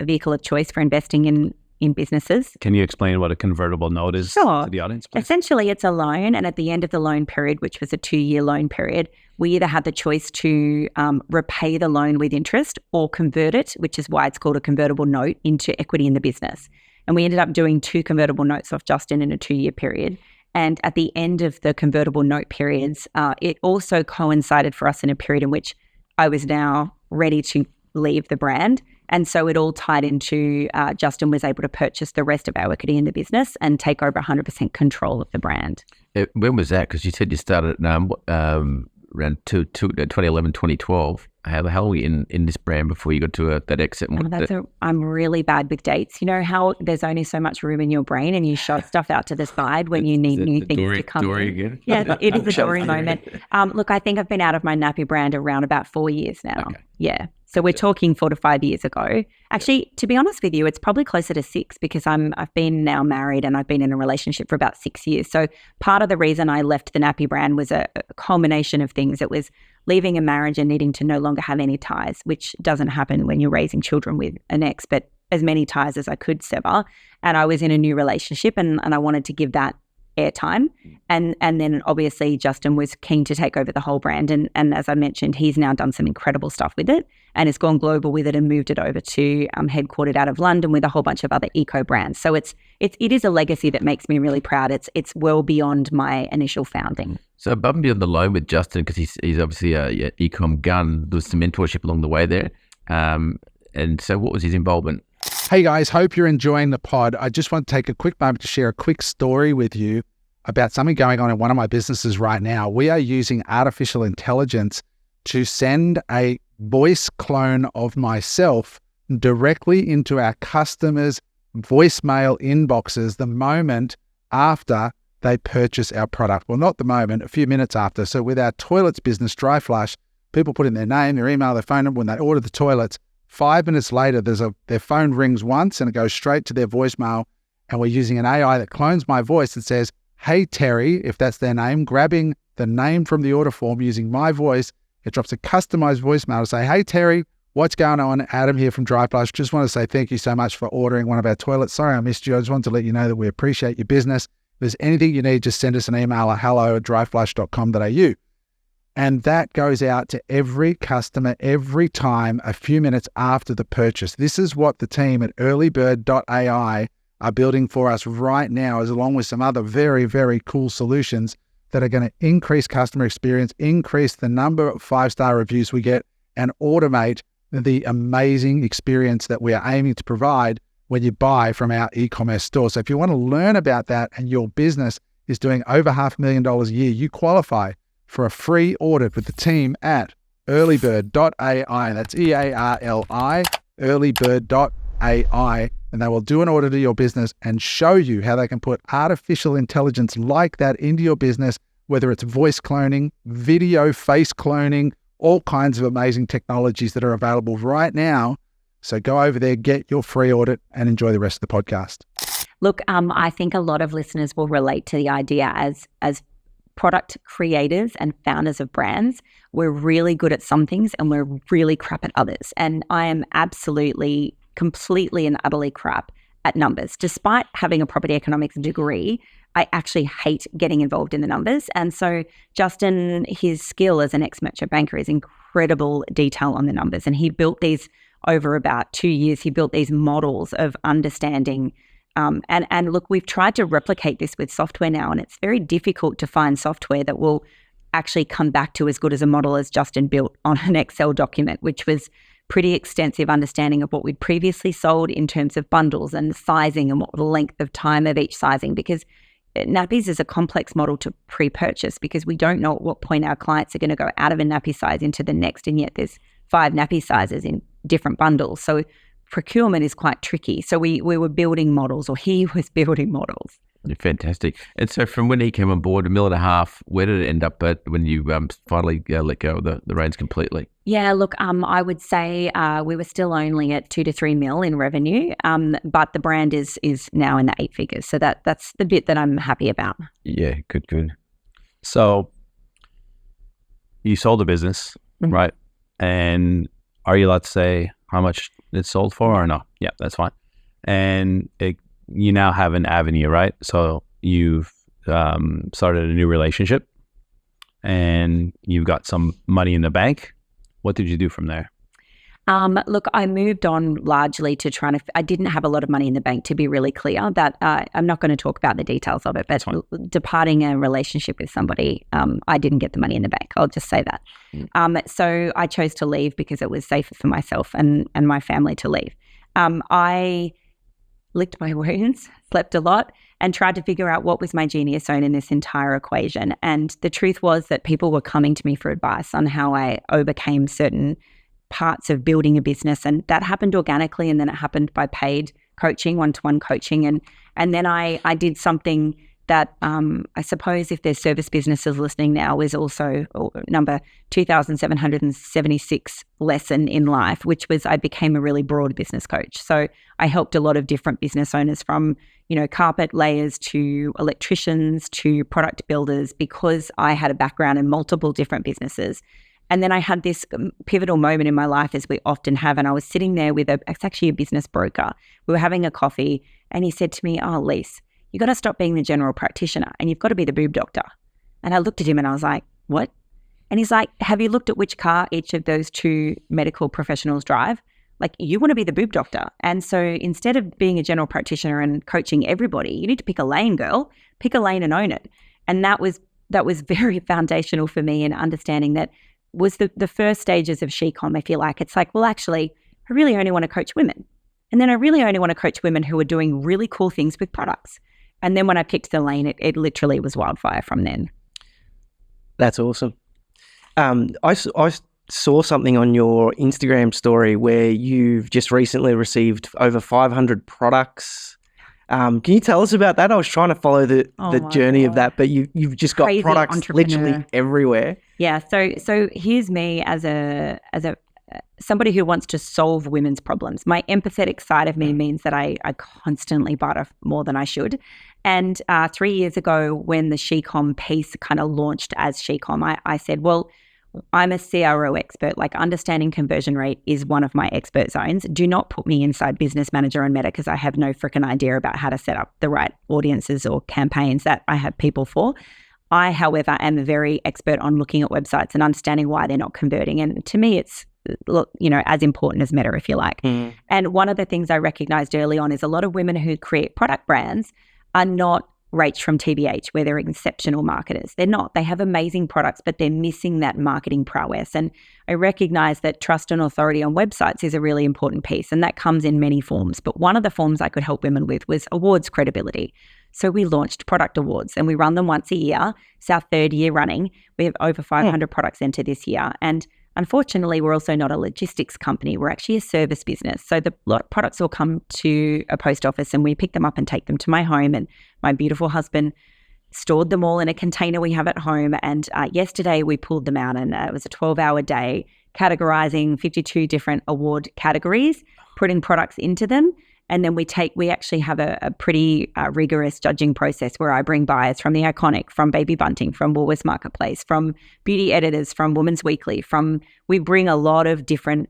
vehicle of choice for investing in businesses. Can you explain what a convertible note is to the audience, please? Essentially, it's a loan, and at the end of the loan period, which was a 2-year loan period, we either had the choice to repay the loan with interest or convert it, which is why it's called a convertible note, into equity in the business. And we ended up doing 2 convertible notes off Justin in a 2-year period. And at the end of the convertible note periods, it also coincided for us in a period in which I was now ready to leave the brand. And so it all tied into Justin was able to purchase the rest of our equity in the business and take over 100% control of the brand. When was that? Because you said you started around 2011, 2012. How long were you in this brand before you got to that exit? I'm really bad with dates. You know how there's only so much room in your brain and you shut stuff out to the side when you need new things to come in. Again? Yeah, it is a Dory moment. Look, I think I've been out of my nappy brand around about 4 years now. Okay. Yeah. So we're talking 4 to 5 years ago. Actually, to be honest with you, it's probably closer to 6 because I've been now married and I've been in a relationship for about 6 years. So part of the reason I left the nappy brand was a culmination of things. It was leaving a marriage and needing to no longer have any ties, which doesn't happen when you're raising children with an ex, but as many ties as I could sever. And I was in a new relationship and I wanted to give that airtime. And then obviously Justin was keen to take over the whole brand. And as I mentioned, he's now done some incredible stuff with it and has gone global with it and moved it over to headquartered out of London with a whole bunch of other eco brands. So it is a legacy that makes me really proud. It's well beyond my initial founding. So above and beyond the loan with Justin, because he's obviously a e-com gun, there was some mentorship along the way there. And so what was his involvement? Hey guys, hope you're enjoying the pod. I just want to take a quick moment to share a quick story with you about something going on in one of my businesses right now. We are using artificial intelligence to send a voice clone of myself directly into our customers' voicemail inboxes the moment after they purchase our product. Well, not the moment, a few minutes after. So with our toilets business, Dry Flush, people put in their name, their email, their phone number when they order the toilets. 5 minutes later, their phone rings once and it goes straight to their voicemail. And we're using an AI that clones my voice and says, "Hey, Terry," if that's their name, grabbing the name from the order form using my voice. It drops a customized voicemail to say, "Hey, Terry, what's going on? Adam here from Dry Flush. Just want to say thank you so much for ordering one of our toilets. Sorry I missed you. I just wanted to let you know that we appreciate your business. If there's anything you need, just send us an email at hello@dryflush.com.au. And that goes out to every customer every time, a few minutes after the purchase. This is what the team at earlybird.ai are building for us right now, as along with some other very, very cool solutions that are going to increase customer experience, increase the number of 5-star reviews we get, and automate the amazing experience that we are aiming to provide when you buy from our e-commerce store. So if you want to learn about that and your business is doing over $500,000 a year, you qualify for a free audit with the team at earlybird.ai. That's EARLI, earlybird.ai. And they will do an audit of your business and show you how they can put artificial intelligence like that into your business, whether it's voice cloning, video, face cloning, all kinds of amazing technologies that are available right now. So go over there, get your free audit, and enjoy the rest of the podcast. Look, I think a lot of listeners will relate to the idea as product creators and founders of brands. We're really good at some things and we're really crap at others. And I am absolutely, completely and utterly crap at numbers. Despite having a property economics degree, I actually hate getting involved in the numbers. And so Justin, his skill as an ex-merchant banker is incredible detail on the numbers. And he built these over about 2 years. He built these models of understanding. And look, we've tried to replicate this with software now, and it's very difficult to find software that will actually come back to as good as a model as Justin built on an Excel document, which was pretty extensive understanding of what we'd previously sold in terms of bundles and sizing and what the length of time of each sizing, because nappies is a complex model to pre-purchase because we don't know at what point our clients are going to go out of a nappy size into the next, and yet there's 5 nappy sizes in different bundles. So procurement is quite tricky. So we were building models, or he was building models. Fantastic. And so from when he came on board, $1.5 million, where did it end up at when you finally let go of the reins completely? Yeah, look, I would say we were still only at 2 to 3 mil in revenue, but the brand is now in the 8 figures. So that's the bit that I'm happy about. Yeah, good. So you sold the business, right? And are you allowed to say how much it's sold for or no? Yeah, that's fine. And you now have an avenue, right? So you've started a new relationship and you've got some money in the bank. What did you do from there? Look, I moved on largely to I didn't have a lot of money in the bank, to be really clear. That I'm not going to talk about the details of it, but departing a relationship with somebody, I didn't get the money in the bank. I'll just say that. So I chose to leave because it was safer for myself and my family to leave. I licked my wounds, slept a lot, and tried to figure out what was my genius zone in this entire equation. And the truth was that people were coming to me for advice on how I overcame certain parts of building a business, and that happened organically, and then it happened by paid coaching, one-to-one coaching, and then I did something that I suppose if there's service businesses listening now is also number 2,776 lesson in life, which was I became a really broad business coach. So I helped a lot of different business owners from, carpet layers to electricians to product builders, because I had a background in multiple different businesses. And then I had this pivotal moment in my life, as we often have, and I was sitting there with it's actually a business broker. We were having a coffee and he said to me, "Oh, Lise, you got to stop being the general practitioner and you've got to be the boob doctor." And I looked at him and I was like, "What?" And he's like, "Have you looked at which car each of those 2 medical professionals drive? Like, you want to be the boob doctor. And so instead of being a general practitioner and coaching everybody, you need to pick a lane, girl. Pick a lane and own it." And that was very foundational for me in understanding that was the first stages of SheCom, if you like. It's like, well, actually, I really only want to coach women. And then I really only want to coach women who are doing really cool things with products. And then when I picked the lane, it literally was wildfire from then. That's awesome. I saw something on your Instagram story where you've just recently received over 500 products. Can you tell us about that? I was trying to follow the journey of that, but you've just got products literally everywhere. Yeah. So here's me as a somebody who wants to solve women's problems. My empathetic side of me means that I constantly bite off more than I should. And 3 years ago, when the SheCom piece kind of launched as SheCom, I said, well, I'm a CRO expert. Like, understanding conversion rate is one of my expert zones. Do not put me inside business manager and Meta, because I have no freaking idea about how to set up the right audiences or campaigns that I have people for. I, however, am a very expert on looking at websites and understanding why they're not converting. And to me, it's, as important as Meta, if you like. And one of the things I recognized early on is a lot of women who create product brands are not Rach from TBH, where they're exceptional marketers. They're not. They have amazing products, but they're missing that marketing prowess. And I recognize that trust and authority on websites is a really important piece, and that comes in many forms. But one of the forms I could help women with was awards credibility. So we launched product awards, and we run them once a year. It's our 3rd year running. We have over 500 products enter this year. And unfortunately, we're also not a logistics company. We're actually a service business. So the lot of products will come to a post office, and we pick them up and take them to my home. And my beautiful husband stored them all in a container we have at home. And yesterday we pulled them out, and it was a 12-hour day categorizing 52 different award categories, putting products into them. And then we actually have a pretty rigorous judging process where I bring buyers from The Iconic, from Baby Bunting, from Woolworths Marketplace, from beauty editors, from Women's Weekly. We bring a lot of different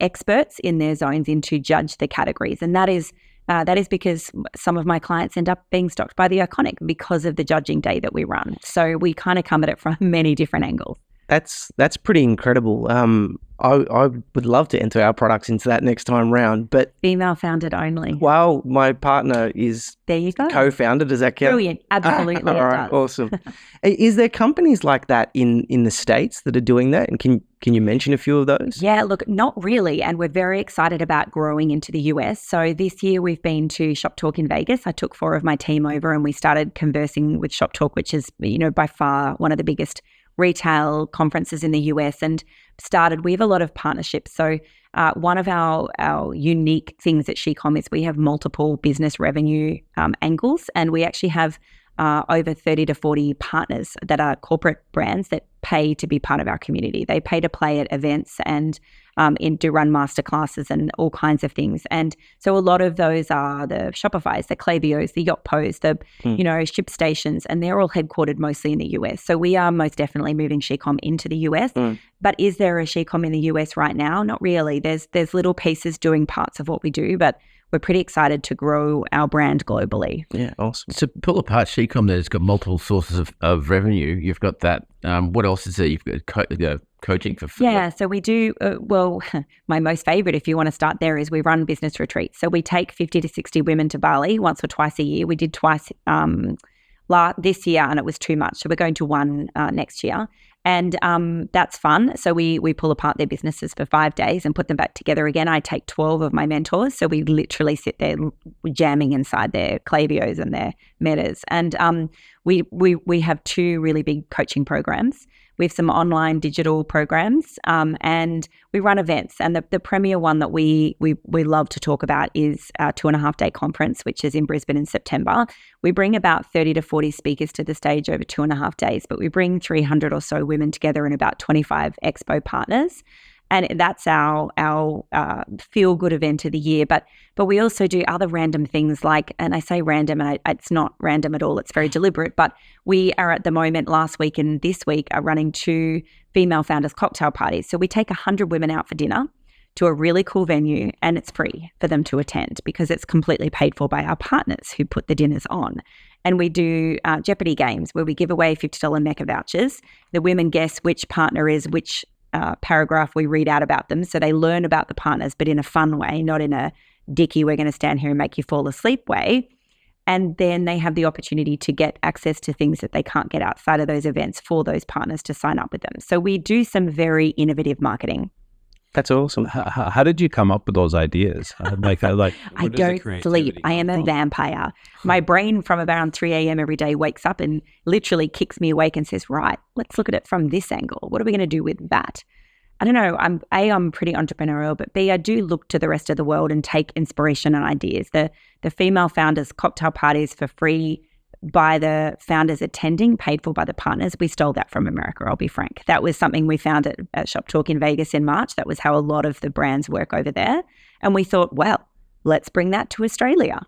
experts in their zones in to judge the categories. And that is because some of my clients end up being stocked by The Iconic because of the judging day that we run. So we kind of come at it from many different angles. That's pretty incredible. I would love to enter our products into that next time round, but female founded only. Wow, my partner is there. You go. Co-founder. Does that count? Brilliant. Absolutely. All right. Awesome. Is there companies like that in the States that are doing that? And can you mention a few of those? Yeah, look, not really. And we're very excited about growing into the US. So this year we've been to Shop Talk in Vegas. I took 4 of my team over, and we started conversing with Shop Talk, which is, by far one of the biggest retail conferences in the US, and we have a lot of partnerships. So one of our unique things at SheCom is we have multiple business revenue angles, and we actually have over 30 to 40 partners that are corporate brands that pay to be part of our community. They pay to play at events and do run masterclasses and all kinds of things. And so a lot of those are the Shopify's, the Klaviyo's, the Yotpo's, the Ship Stations, and they're all headquartered mostly in the US. So we are most definitely moving SheCom into the US. But is there a SheCom in the US right now? Not really. There's little pieces doing parts of what we do, but we're pretty excited to grow our brand globally. Yeah, awesome. So pull apart SheCom there. It's got multiple sources of revenue. You've got that. What else is there? You've got coaching for free. Yeah, so we do, my most favorite, if you want to start there, is we run business retreats. So we take 50 to 60 women to Bali once or twice a year. We did twice this year, and it was too much. So we're going to one next year. And that's fun. So we pull apart their businesses for 5 days and put them back together again. I take 12 of my mentors. So we literally sit there jamming inside their Klaviyo's and their Metas. And we have 2 really big coaching programs. We have some online digital programs, and we run events. And the premier one that we love to talk about is our 2.5-day conference, which is in Brisbane in September. We bring about 30 to 40 speakers to the stage over 2.5 days, but we bring 300 or so women together and about 25 expo partners. And that's our feel-good event of the year. But we also do other random things like, and I say random, and it's not random at all, it's very deliberate, but we are at the moment, last week and this week, are running 2 female founders cocktail parties. So we take 100 women out for dinner to a really cool venue, and it's free for them to attend because it's completely paid for by our partners who put the dinners on. And we do Jeopardy games where we give away $50 Mecca vouchers. The women guess which partner is which paragraph we read out about them. So they learn about the partners, but in a fun way, not in a dicky, we're going to stand here and make you fall asleep way. And then they have the opportunity to get access to things that they can't get outside of those events for those partners to sign up with them. So we do some very innovative marketing. That's awesome. How did you come up with those ideas? I don't sleep. I am a vampire. My brain from around 3 a.m. every day wakes up and literally kicks me awake and says, right, let's look at it from this angle. What are we going to do with that? I don't know. I'm pretty entrepreneurial, but B, I do look to the rest of the world and take inspiration and ideas. The female founders cocktail parties for free by the founders attending, paid for by the partners. We stole that from America, I'll be frank. That was something we found at Shop Talk in Vegas in March. That was how a lot of the brands work over there. And we thought, well, let's bring that to Australia.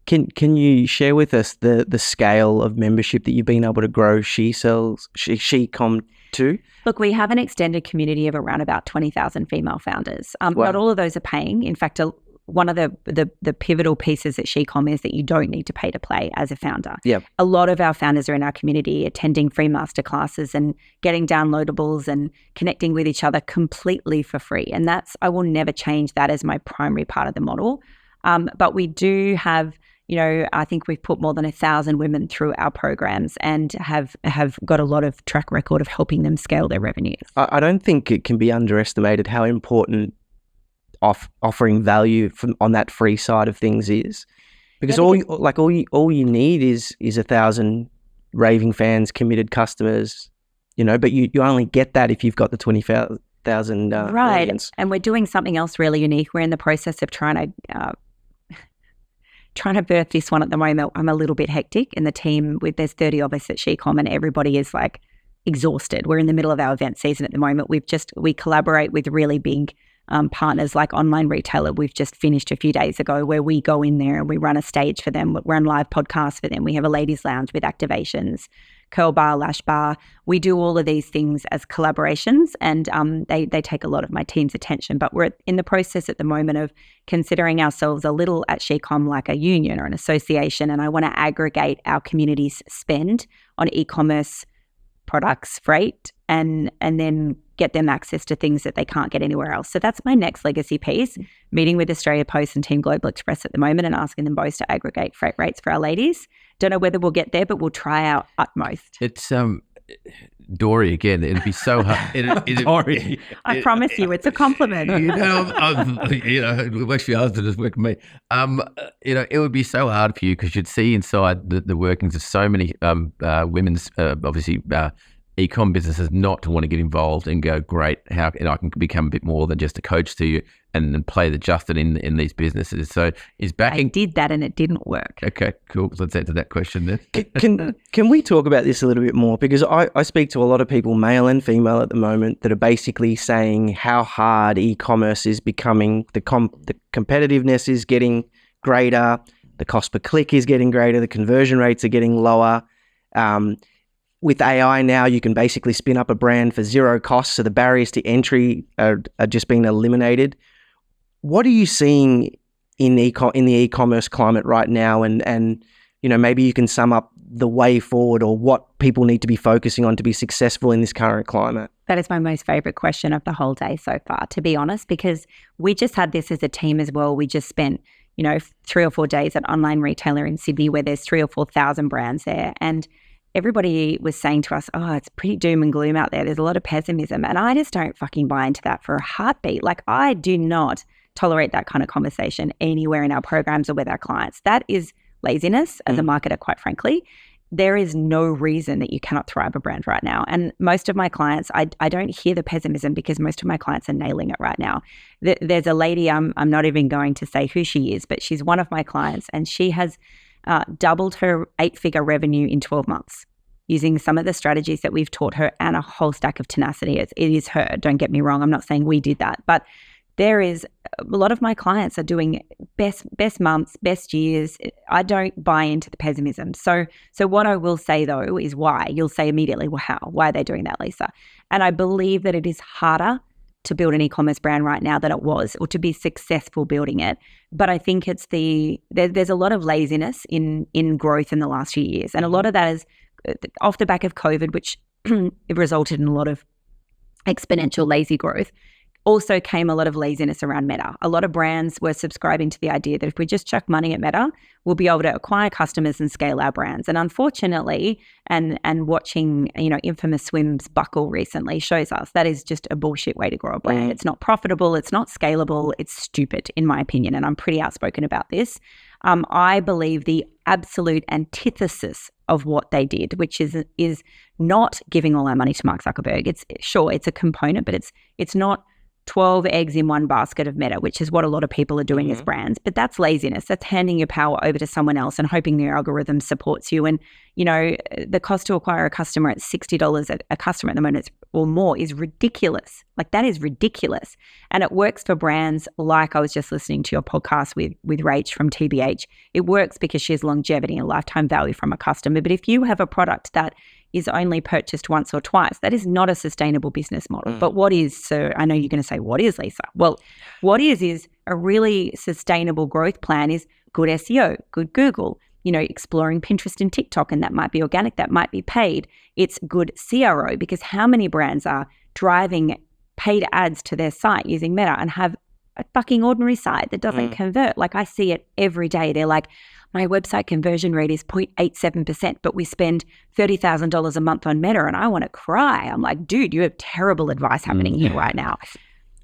Can you share with us the scale of membership that you've been able to grow SheCom to? Look, we have an extended community of around about 20,000 female founders. Wow. Not all of those are paying. In fact, one of the pivotal pieces at SheCom is that you don't need to pay to play as a founder. Yeah. A lot of our founders are in our community attending free masterclasses and getting downloadables and connecting with each other completely for free. And I will never change that as my primary part of the model. But we do have, I think we've put more than 1,000 women through our programs and have got a lot of track record of helping them scale their revenues. I don't think it can be underestimated how important offering value on that free side of things is, because all you need is 1,000 raving fans, committed customers, but you only get that if you've got the 20,000 right. audience. And we're doing something else really unique. We're in the process of trying to birth this one at the moment. I'm a little bit hectic, and the team, there's 30 of us at SheCom, and everybody is like exhausted. We're in the middle of our event season at the moment. We collaborate with really big partners like Online Retailer. We've just finished a few days ago where we go in there and we run a stage for them. We run live podcasts for them. We have a ladies lounge with activations, curl bar, lash bar. We do all of these things as collaborations, and they take a lot of my team's attention. But we're in the process at the moment of considering ourselves a little at SheCom like a union or an association, and I want to aggregate our community's spend on e-commerce products, freight, and then get them access to things that they can't get anywhere else. So that's my next legacy piece, meeting with Australia Post and Team Global Express at the moment and asking them both to aggregate freight rates for our ladies. Don't know whether we'll get there, but we'll try our utmost. It's Dory again. It'd be so hard. Dory. I promise you, it's a compliment. It works for your husband, it's working for me. It would be so hard for you because you'd see inside the workings of so many women's, obviously, e-com businesses not to want to get involved and go, great, how I can become a bit more than just a coach to you and play the Justin in these businesses. So is backing... I did that and it didn't work. Okay, cool. Let's answer that question then. Can we talk about this a little bit more? Because I speak to a lot of people, male and female at the moment, that are basically saying how hard e-commerce is becoming. The competitiveness is getting greater. The cost per click is getting greater. The conversion rates are getting lower. With AI now, you can basically spin up a brand for zero cost, so the barriers to entry are just being eliminated. What are you seeing in the e-commerce climate right now? And maybe you can sum up the way forward or what people need to be focusing on to be successful in this current climate. That is my most favorite question of the whole day so far, to be honest, because we just had this as a team as well. We just spent 3 or 4 days at Online Retailer in Sydney where there's 3,000 or 4,000 brands there, and everybody was saying to us, oh, it's pretty doom and gloom out there. There's a lot of pessimism. And I just don't fucking buy into that for a heartbeat. Like, I do not tolerate that kind of conversation anywhere in our programs or with our clients. That is laziness as a marketer, quite frankly. There is no reason that you cannot thrive a brand right now. And most of my clients, I don't hear the pessimism because most of my clients are nailing it right now. There's a lady, I'm not even going to say who she is, but she's one of my clients, and she has doubled her 8-figure revenue in 12 months using some of the strategies that we've taught her and a whole stack of tenacity. It is her, don't get me wrong. I'm not saying we did that, but there is a lot of my clients are doing best months, best years. I don't buy into the pessimism. So what I will say though is why. You'll say immediately, well, how? Why are they doing that, Lisa? And I believe that it is harder to build an e-commerce brand right now than it was, or to be successful building it. But I think it's there's a lot of laziness in growth in the last few years. And a lot of that is off the back of COVID, which it resulted in a lot of exponential lazy growth. Also came a lot of laziness around Meta. A lot of brands were subscribing to the idea that if we just chuck money at Meta, we'll be able to acquire customers and scale our brands. And unfortunately, and watching, Infamous Swim's buckle recently shows us that is just a bullshit way to grow a brand. It's not profitable. It's not scalable. It's stupid, in my opinion. And I'm pretty outspoken about this. I believe the absolute antithesis of what they did, which is not giving all our money to Mark Zuckerberg. It's a component, but it's not 12 eggs in one basket of Meta, which is what a lot of people are doing as brands. But that's laziness. That's handing your power over to someone else and hoping their algorithm supports you. And, the cost to acquire a customer at $60 a customer at the moment or more is ridiculous. Like that is ridiculous. And it works for brands like I was just listening to your podcast with Rach from TBH. It works because she has longevity and lifetime value from a customer. But if you have a product that is only purchased once or twice, that is not a sustainable business model. But what is, so I know you're going to say, what is, Lisa? Well, what is a really sustainable growth plan is good SEO, good Google, exploring Pinterest and TikTok, and that might be organic, that might be paid. It's good CRO, because how many brands are driving paid ads to their site using Meta and have a fucking ordinary site that doesn't convert? Like I see it every day. They're like, my website conversion rate is 0.87%, but we spend $30,000 a month on Meta, and I want to cry. I'm like, dude, you have terrible advice happening here right now.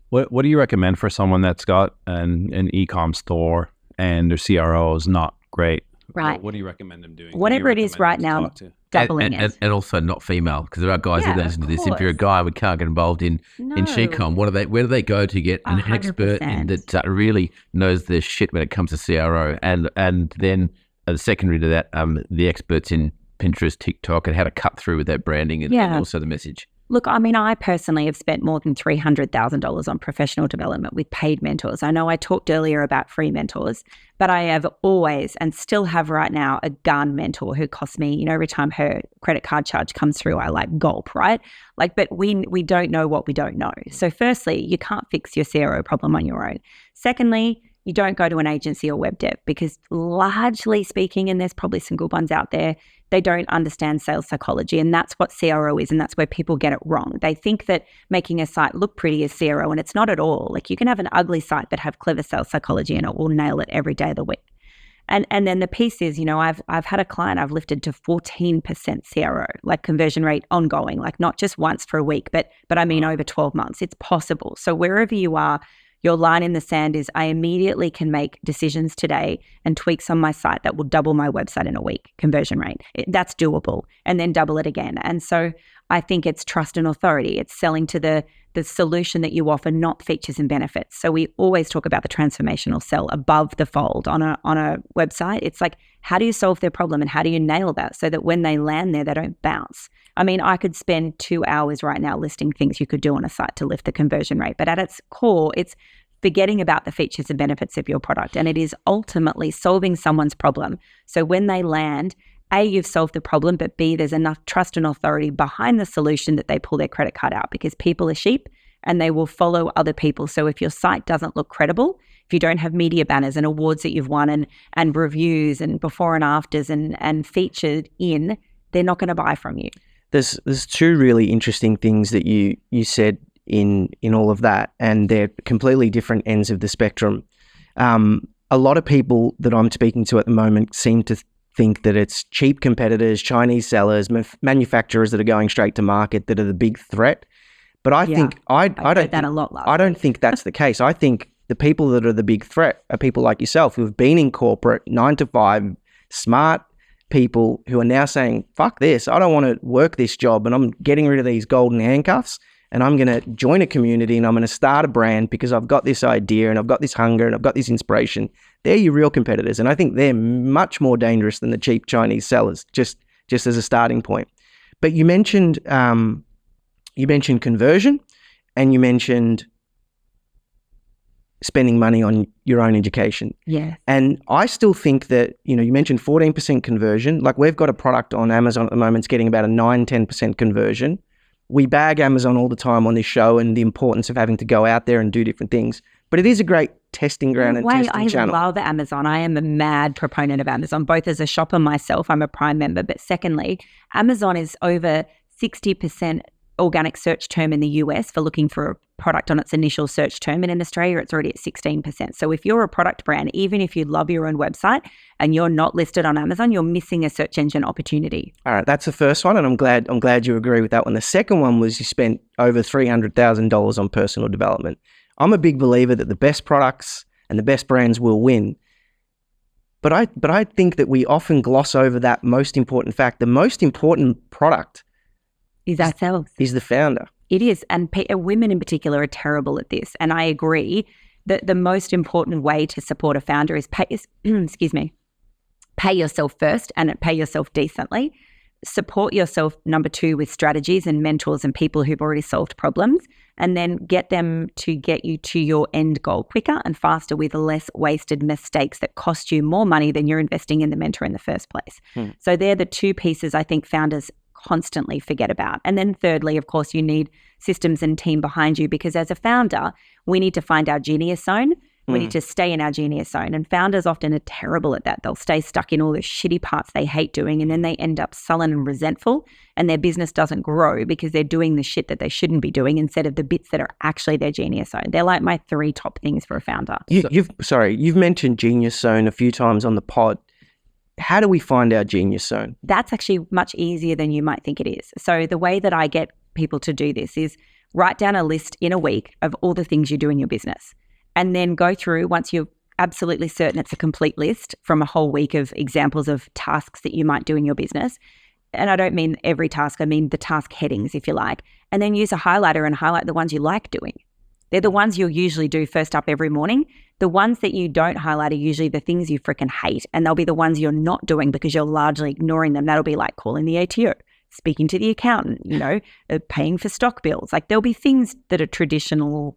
What do you recommend for someone that's got an e-com store and their CRO is not great? Right. What do you recommend them doing? Whatever it is right now, doubling it. And also not female, because there are guys that listen to this. If you're a guy, we can't get involved in SheCom. Where do they go to get an expert that really knows their shit when it comes to CRO? And then secondary to that, the experts in Pinterest, TikTok, and how to cut through with that branding and also the message. Look, I mean, I personally have spent more than $300,000 on professional development with paid mentors. I know I talked earlier about free mentors, but I have always and still have right now a gun mentor who costs me, every time her credit card charge comes through, I like gulp, right? But we don't know what we don't know. So firstly, you can't fix your CRO problem on your own. Secondly, you don't go to an agency or web dev, because largely speaking, and there's probably some good ones out there, they don't understand sales psychology, and that's what CRO is, and that's where people get it wrong. They think that making a site look pretty is CRO, and it's not at all. Like you can have an ugly site but have clever sales psychology, and it will nail it every day of the week. And then the piece is, I've had a client I've lifted to 14% CRO, like conversion rate ongoing, like not just once for a week, but I mean over 12 months. It's possible. So wherever you are, your line in the sand is, I immediately can make decisions today and tweaks on my site that will double my website in a week conversion rate. That's doable, and then double it again. And so I think it's trust and authority. It's selling to the solution that you offer, not features and benefits. So we always talk about the transformational sell above the fold on a website. It's like, how do you solve their problem and how do you nail that so that when they land there, they don't bounce? I mean, I could spend 2 hours right now listing things you could do on a site to lift the conversion rate, but at its core, it's forgetting about the features and benefits of your product. And it is ultimately solving someone's problem. So when they land, A, you've solved the problem, but B, there's enough trust and authority behind the solution that they pull their credit card out, because people are sheep and they will follow other people. So if your site doesn't look credible, if you don't have media banners and awards that you've won and reviews and before and afters and featured in, they're not going to buy from you. There's two really interesting things that you said in all of that, and they're completely different ends of the spectrum. A lot of people that I'm speaking to at the moment seem to think that it's cheap competitors, Chinese sellers, manufacturers that are going straight to market that are the big threat. But I think I don't think that's the case. I think the people that are the big threat are people like yourself who have been in corporate 9 to 5, smart people who are now saying, fuck this, I don't want to work this job, and I'm getting rid of these golden handcuffs, and I'm going to join a community and I'm going to start a brand because I've got this idea and I've got this hunger and I've got this inspiration. They're your real competitors. And I think they're much more dangerous than the cheap Chinese sellers, just as a starting point. But you mentioned conversion, and you mentioned spending money on your own education. Yeah. And I still think that, you mentioned 14% conversion. Like, we've got a product on Amazon at the moment, it's getting about a 9-10% conversion. We bag Amazon all the time on this show and the importance of having to go out there and do different things. But it is a great testing ground and testing channel. I love Amazon. I am a mad proponent of Amazon, both as a shopper myself, I'm a Prime member, but secondly, Amazon is over 60% organic search term in the US for looking for a product on its initial search term. And in Australia, it's already at 16%. So if you're a product brand, even if you love your own website and you're not listed on Amazon, you're missing a search engine opportunity. All right, that's the first one, and I'm glad you agree with that one. The second one was you spent over $300,000 on personal development. I'm a big believer that the best products and the best brands will win. But I think that we often gloss over that most important fact. The most important product is ourselves. Is the founder. It is. And women in particular are terrible at this. And I agree that the most important way to support a founder is pay yourself first and pay yourself decently. support yourself, number 2, with strategies and mentors and people who've already solved problems, and then get them to get you to your end goal quicker and faster with less wasted mistakes that cost you more money than you're investing in the mentor in the first place. So they're the 2 pieces I think founders constantly forget about. And then thirdly, of course, you need systems and team behind you, because as a founder, we need to find our genius zone. We need to stay in our genius zone. And founders often are terrible at that. They'll stay stuck in all the shitty parts they hate doing, and then they end up sullen and resentful, and their business doesn't grow because they're doing the shit that they shouldn't be doing instead of the bits that are actually their genius zone. They're like my 3 top things for a founder. You've mentioned genius zone a few times on the pod. How do we find our genius zone? That's actually much easier than you might think it is. So the way that I get people to do this is write down a list in a week of all the things you do in your business, and then go through, once you're absolutely certain it's a complete list from a whole week of examples of tasks that you might do in your business. And I don't mean every task, I mean the task headings, if you like. And then use a highlighter and highlight the ones you like doing. They're the ones you'll usually do first up every morning. The ones that you don't highlight are usually the things you freaking hate, and they'll be the ones you're not doing because you're largely ignoring them. That'll be like calling the ATO, speaking to the accountant, paying for stock bills. Like, there'll be things that are traditional,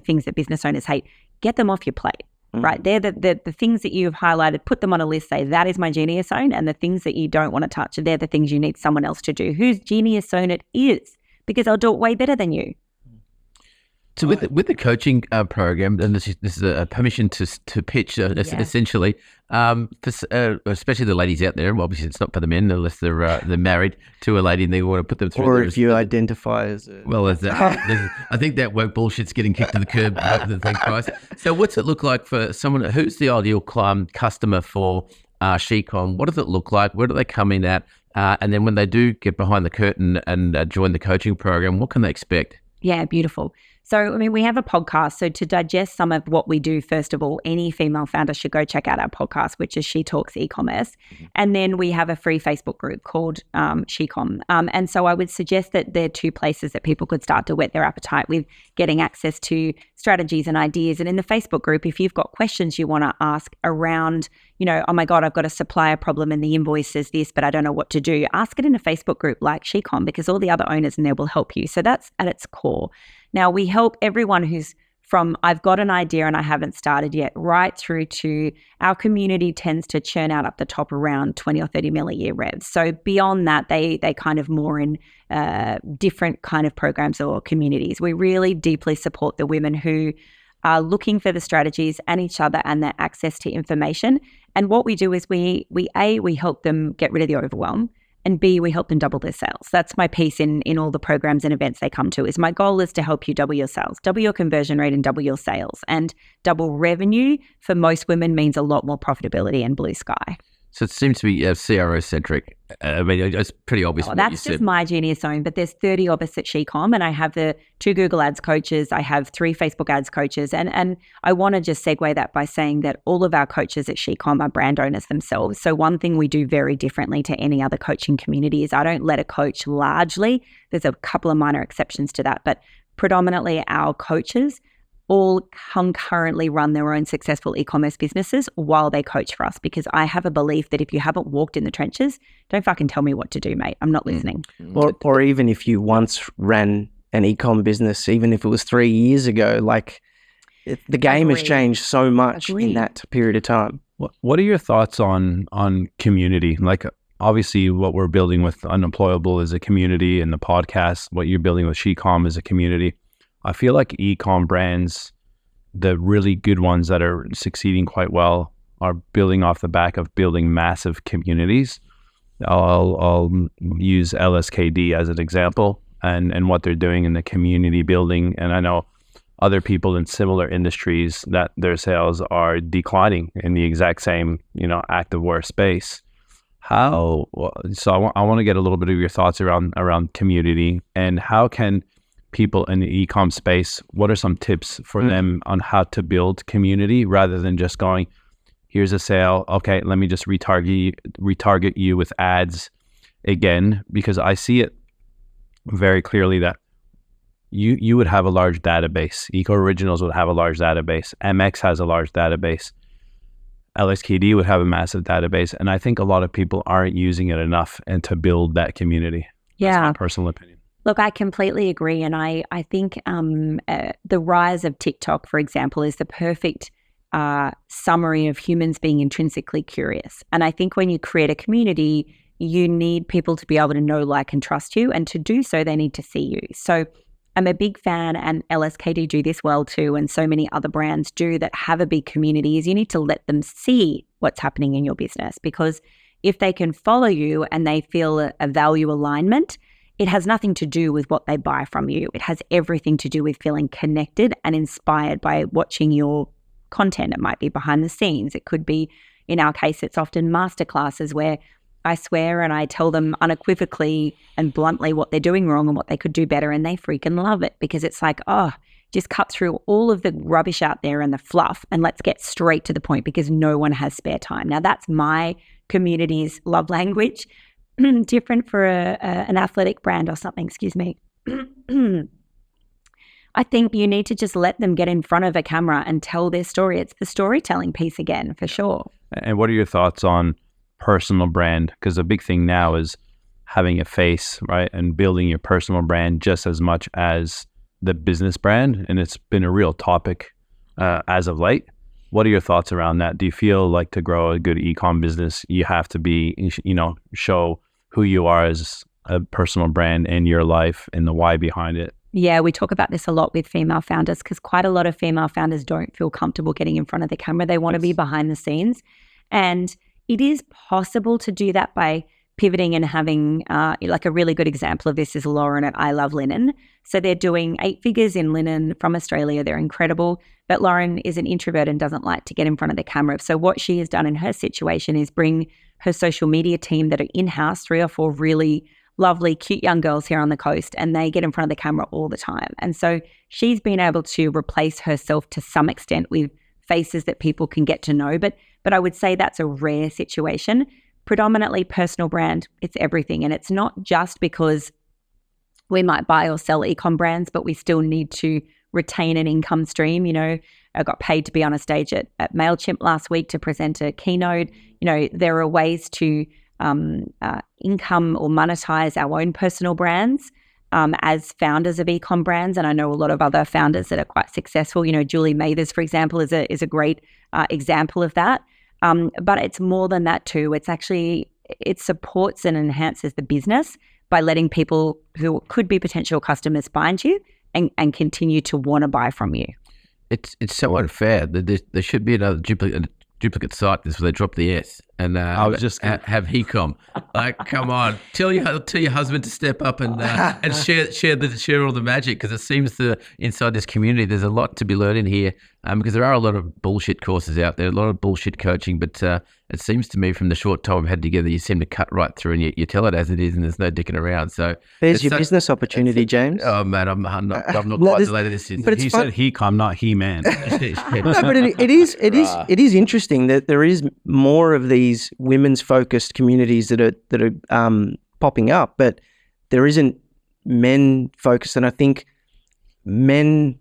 things that business owners hate. Get them off your plate, right? They're the things that you've highlighted, put them on a list, say, that is my genius zone. And the things that you don't want to touch, they're the things you need someone else to do whose genius zone it is, because they'll do it way better than you. So with the coaching program, and this is a permission to pitch, essentially, especially the ladies out there. Obviously, it's not for the men unless they're married to a lady and they want to put them through. Or if you identify as I think that woke bullshit's getting kicked to the curb. Thanks, guys. So what's it look like for someone who's the ideal customer for SheCom? What does it look like? Where do they come in at? And then when they do get behind the curtain and join the coaching program, what can they expect? Yeah, beautiful. So, we have a podcast. So to digest some of what we do, first of all, any female founder should go check out our podcast, which is She Talks E-commerce. And then we have a free Facebook group called SheCom. And so I would suggest that there are 2 places that people could start to whet their appetite with getting access to strategies and ideas. And in the Facebook group, if you've got questions you want to ask around, oh my God, I've got a supplier problem and the invoice says this, but I don't know what to do, ask it in a Facebook group like SheCom, because all the other owners in there will help you. So that's at its core. Now, we help everyone who's from I've got an idea and I haven't started yet, right through to our community tends to churn out up the top around 20 or 30 mil a year revs. So beyond that, they kind of more in different kind of programs or communities. We really deeply support the women who are looking for the strategies and each other and their access to information. And what we do is we help them get rid of the overwhelm. And B, we help them double their sales. That's my piece in all the programs and events they come to, is my goal is to help you double your sales, double your conversion rate and double your sales. And double revenue for most women means a lot more profitability and blue sky. So it seems to be CRO-centric. It's pretty obvious what you said. That's just my genius zone, but there's 30 of us at SheCom, and I have the 2 Google Ads coaches. I have 3 Facebook Ads coaches, and I want to just segue that by saying that all of our coaches at SheCom are brand owners themselves. So one thing we do very differently to any other coaching community is I don't let a coach largely. There's a couple of minor exceptions to that, but predominantly our coaches all concurrently run their own successful e-commerce businesses while they coach for us, because I have a belief that if you haven't walked in the trenches, don't fucking tell me what to do, mate. I'm not listening. Or even if you once ran an e-com business, even if it was 3 years ago, the game has changed so much in that period of time. What are your thoughts on community? Like, obviously what we're building with Unemployable is a community, and the podcast, what you're building with SheCom is a community. I feel like e-com brands, the really good ones that are succeeding quite well, are building off the back of building massive communities. I'll use LSKD as an example and what they're doing in the community building. And I know other people in similar industries that their sales are declining in the exact same, active wear space. So I want to get a little bit of your thoughts around community, and how can people in the e-com space, what are some tips for them on how to build community rather than just going, here's a sale, okay, let me just retarget you with ads again? Because I see it very clearly that you would have a large database. Ecoriginals would have a large database. MX has a large database. LSKD would have a massive database, and I think a lot of people aren't using it enough and to build that community. That's my personal opinion. Look, I completely agree. And I think the rise of TikTok, for example, is the perfect summary of humans being intrinsically curious. And I think when you create a community, you need people to be able to know, like, and trust you. And to do so, they need to see you. So I'm a big fan, and LSKD do this well too, and so many other brands do that have a big community, is you need to let them see what's happening in your business. Because if they can follow you and they feel a value alignment, it has nothing to do with what they buy from you. It has everything to do with feeling connected and inspired by watching your content. It might be behind the scenes. It could be, in our case, it's often masterclasses where I swear and I tell them unequivocally and bluntly what they're doing wrong and what they could do better. And they freaking love it, because it's like, oh, just cut through all of the rubbish out there and the fluff, and let's get straight to the point, because no one has spare time. Now, that's my community's love language. Different for an athletic brand or something, excuse me. I think you need to just let them get in front of a camera and tell their story. It's the storytelling piece again, for sure. And what are your thoughts on personal brand? Because a big thing now is having a face, right? And building your personal brand just as much as the business brand. And it's been a real topic as of late. What are your thoughts around that? Do you feel like to grow a good e-com business, you have to be, show who you are as a personal brand in your life and the why behind it? Yeah, we talk about this a lot with female founders, because quite a lot of female founders don't feel comfortable getting in front of the camera. They want to be behind the scenes. And it is possible to do that by pivoting and having, like, a really good example of this is Lauren at I Love Linen. So they're doing 8 figures in linen from Australia. They're incredible. But Lauren is an introvert and doesn't like to get in front of the camera. So what she has done in her situation is bring her social media team that are in-house, 3 or 4 really lovely, cute young girls here on the coast, and they get in front of the camera all the time. And so she's been able to replace herself to some extent with faces that people can get to know. But I would say that's a rare situation. Predominantly personal brand, it's everything. And it's not just because we might buy or sell e-com brands, but we still need to retain an income stream. I got paid to be on a stage at MailChimp last week to present a keynote. There are ways to income or monetize our own personal brands as founders of e-com brands. And I know a lot of other founders that are quite successful. Julie Mathers, for example, is a great example of that. But it's more than that too. It supports and enhances the business by letting people who could be potential customers find you and continue to want to buy from you. It's so unfair. There should be another duplicate site this where they drop the S and I was just have he-com. Like, come on, tell your husband to step up and share all the magic, because it seems inside this community there's a lot to be learning here, because there are a lot of bullshit courses out there, a lot of bullshit coaching, but it seems to me from the short time we've had together, you seem to cut right through and you tell it as it is, and there's no dicking around. So there's your business opportunity, James. Oh man, I'm not quite the latest. But he said he-com, not he-man. No, but it is interesting that there is more of these women's focused communities that are popping up, but there isn't men focused, and I think men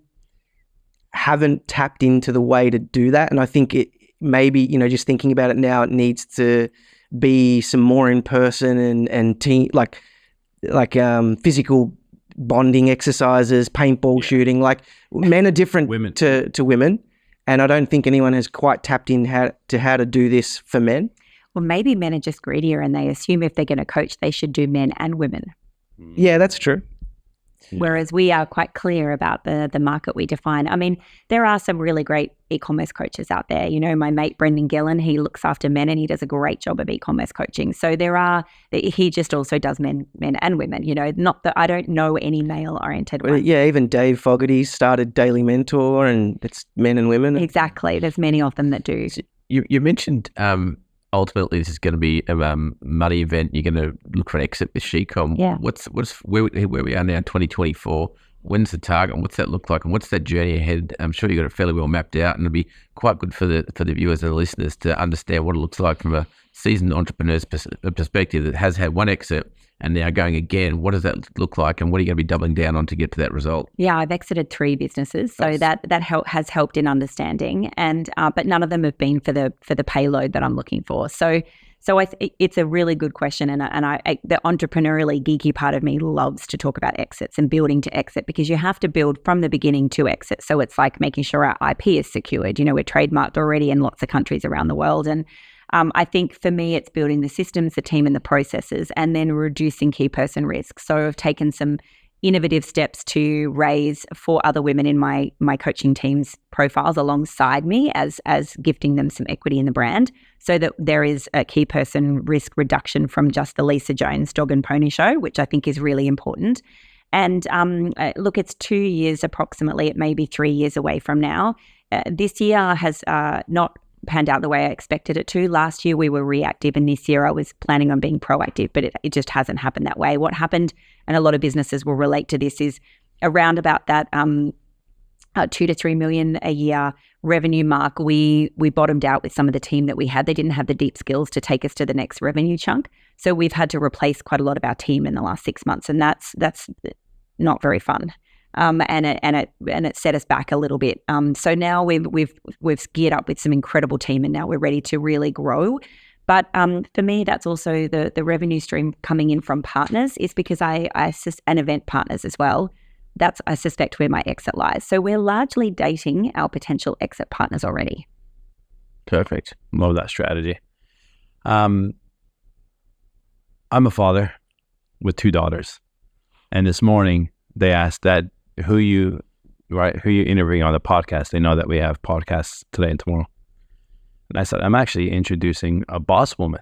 haven't tapped into the way to do that. And I think it maybe, just thinking about it now, it needs to be some more in person and team like physical bonding exercises, paintball shooting. Like, men are different to women. And I don't think anyone has quite tapped in how to do this for men. Well, maybe men are just greedier and they assume if they're going to coach, they should do men and women. Yeah, that's true. Whereas we are quite clear about the market we define. I mean, there are some really great e-commerce coaches out there. My mate Brendan Gillen, he looks after men and he does a great job of e-commerce coaching. So he just also does men and women. Not that I don't know any male-oriented ones. Yeah, even Dave Fogarty started Daily Mentor, and it's men and women. Exactly. There's many of them that do. So you mentioned ultimately this is going to be a money event. You're going to look for an exit with SheCom. Yeah. What's where we are now in 2024? When's the target? And what's that look like? And what's that journey ahead? I'm sure you've got it fairly well mapped out, and it'll be quite good for the viewers and the listeners to understand what it looks like from a seasoned entrepreneur's perspective that has had one exit and now going again. What does that look like, and what are you going to be doubling down on to get to that result? Yeah, I've exited 3 businesses, so that has helped in understanding, and but none of them have been for the payload that I'm looking for. So it's a really good question, and the entrepreneurially geeky part of me loves to talk about exits and building to exit, because you have to build from the beginning to exit. So it's like making sure our IP is secured. We're trademarked already in lots of countries around the world, and I think for me, it's building the systems, the team, and the processes, and then reducing key person risk. So I've taken some innovative steps to raise 4 other women in my coaching team's profiles alongside me as gifting them some equity in the brand, so that there is a key person risk reduction from just the Lisa Jones dog and pony show, which I think is really important. And look, it's 2 years approximately. It may be 3 years away from now. This year has not panned out the way I expected it to. Last year we were reactive, and this year I was planning on being proactive, but it just hasn't happened that way. What happened, and a lot of businesses will relate to this, is around about that 2 to 3 million a year revenue mark, we bottomed out with some of the team that we had. They didn't have the deep skills to take us to the next revenue chunk. So we've had to replace quite a lot of our team in the last 6 months, and that's not very fun. And it set us back a little bit. So now we've geared up with some incredible team, and now we're ready to really grow. But for me, that's also the revenue stream coming in from partners, is because and event partners as well. That's, I suspect, where my exit lies. So we're largely dating our potential exit partners already. Perfect. Love that strategy. I'm a father with 2 daughters, and this morning they asked that who you interviewing on the podcast. They know that we have podcasts today and tomorrow. And I said, I'm actually introducing a boss woman.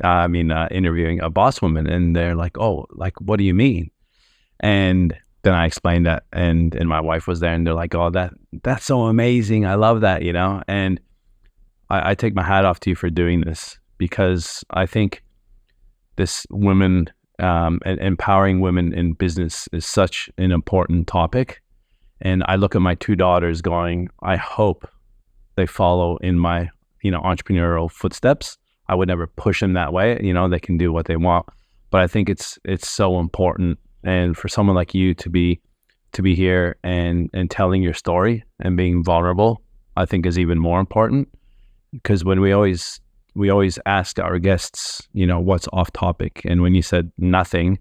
Interviewing a boss woman. And they're like, oh, like, what do you mean? And then I explained that, and my wife was there, and they're like, oh, that's so amazing. I love that, And I take my hat off to you for doing this, because I think this women and empowering women in business is such an important topic. And I look at my 2 daughters going, I hope they follow in my, entrepreneurial footsteps. I would never push them that way. They can do what they want, but I think it's so important. And for someone like you to be here and telling your story and being vulnerable, I think is even more important, because when we always ask our guests, what's off topic. And when you said nothing,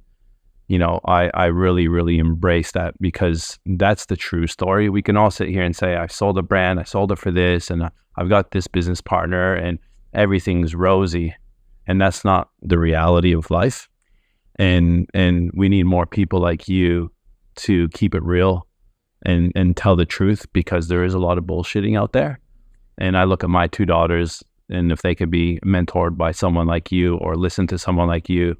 I really, really embrace that, because that's the true story. We can all sit here and say, I sold a brand, I sold it for this, and I've got this business partner, and everything's rosy. And that's not the reality of life. And we need more people like you to keep it real and tell the truth, because there is a lot of bullshitting out there. And I look at my 2 daughters, and if they could be mentored by someone like you, or listen to someone like you,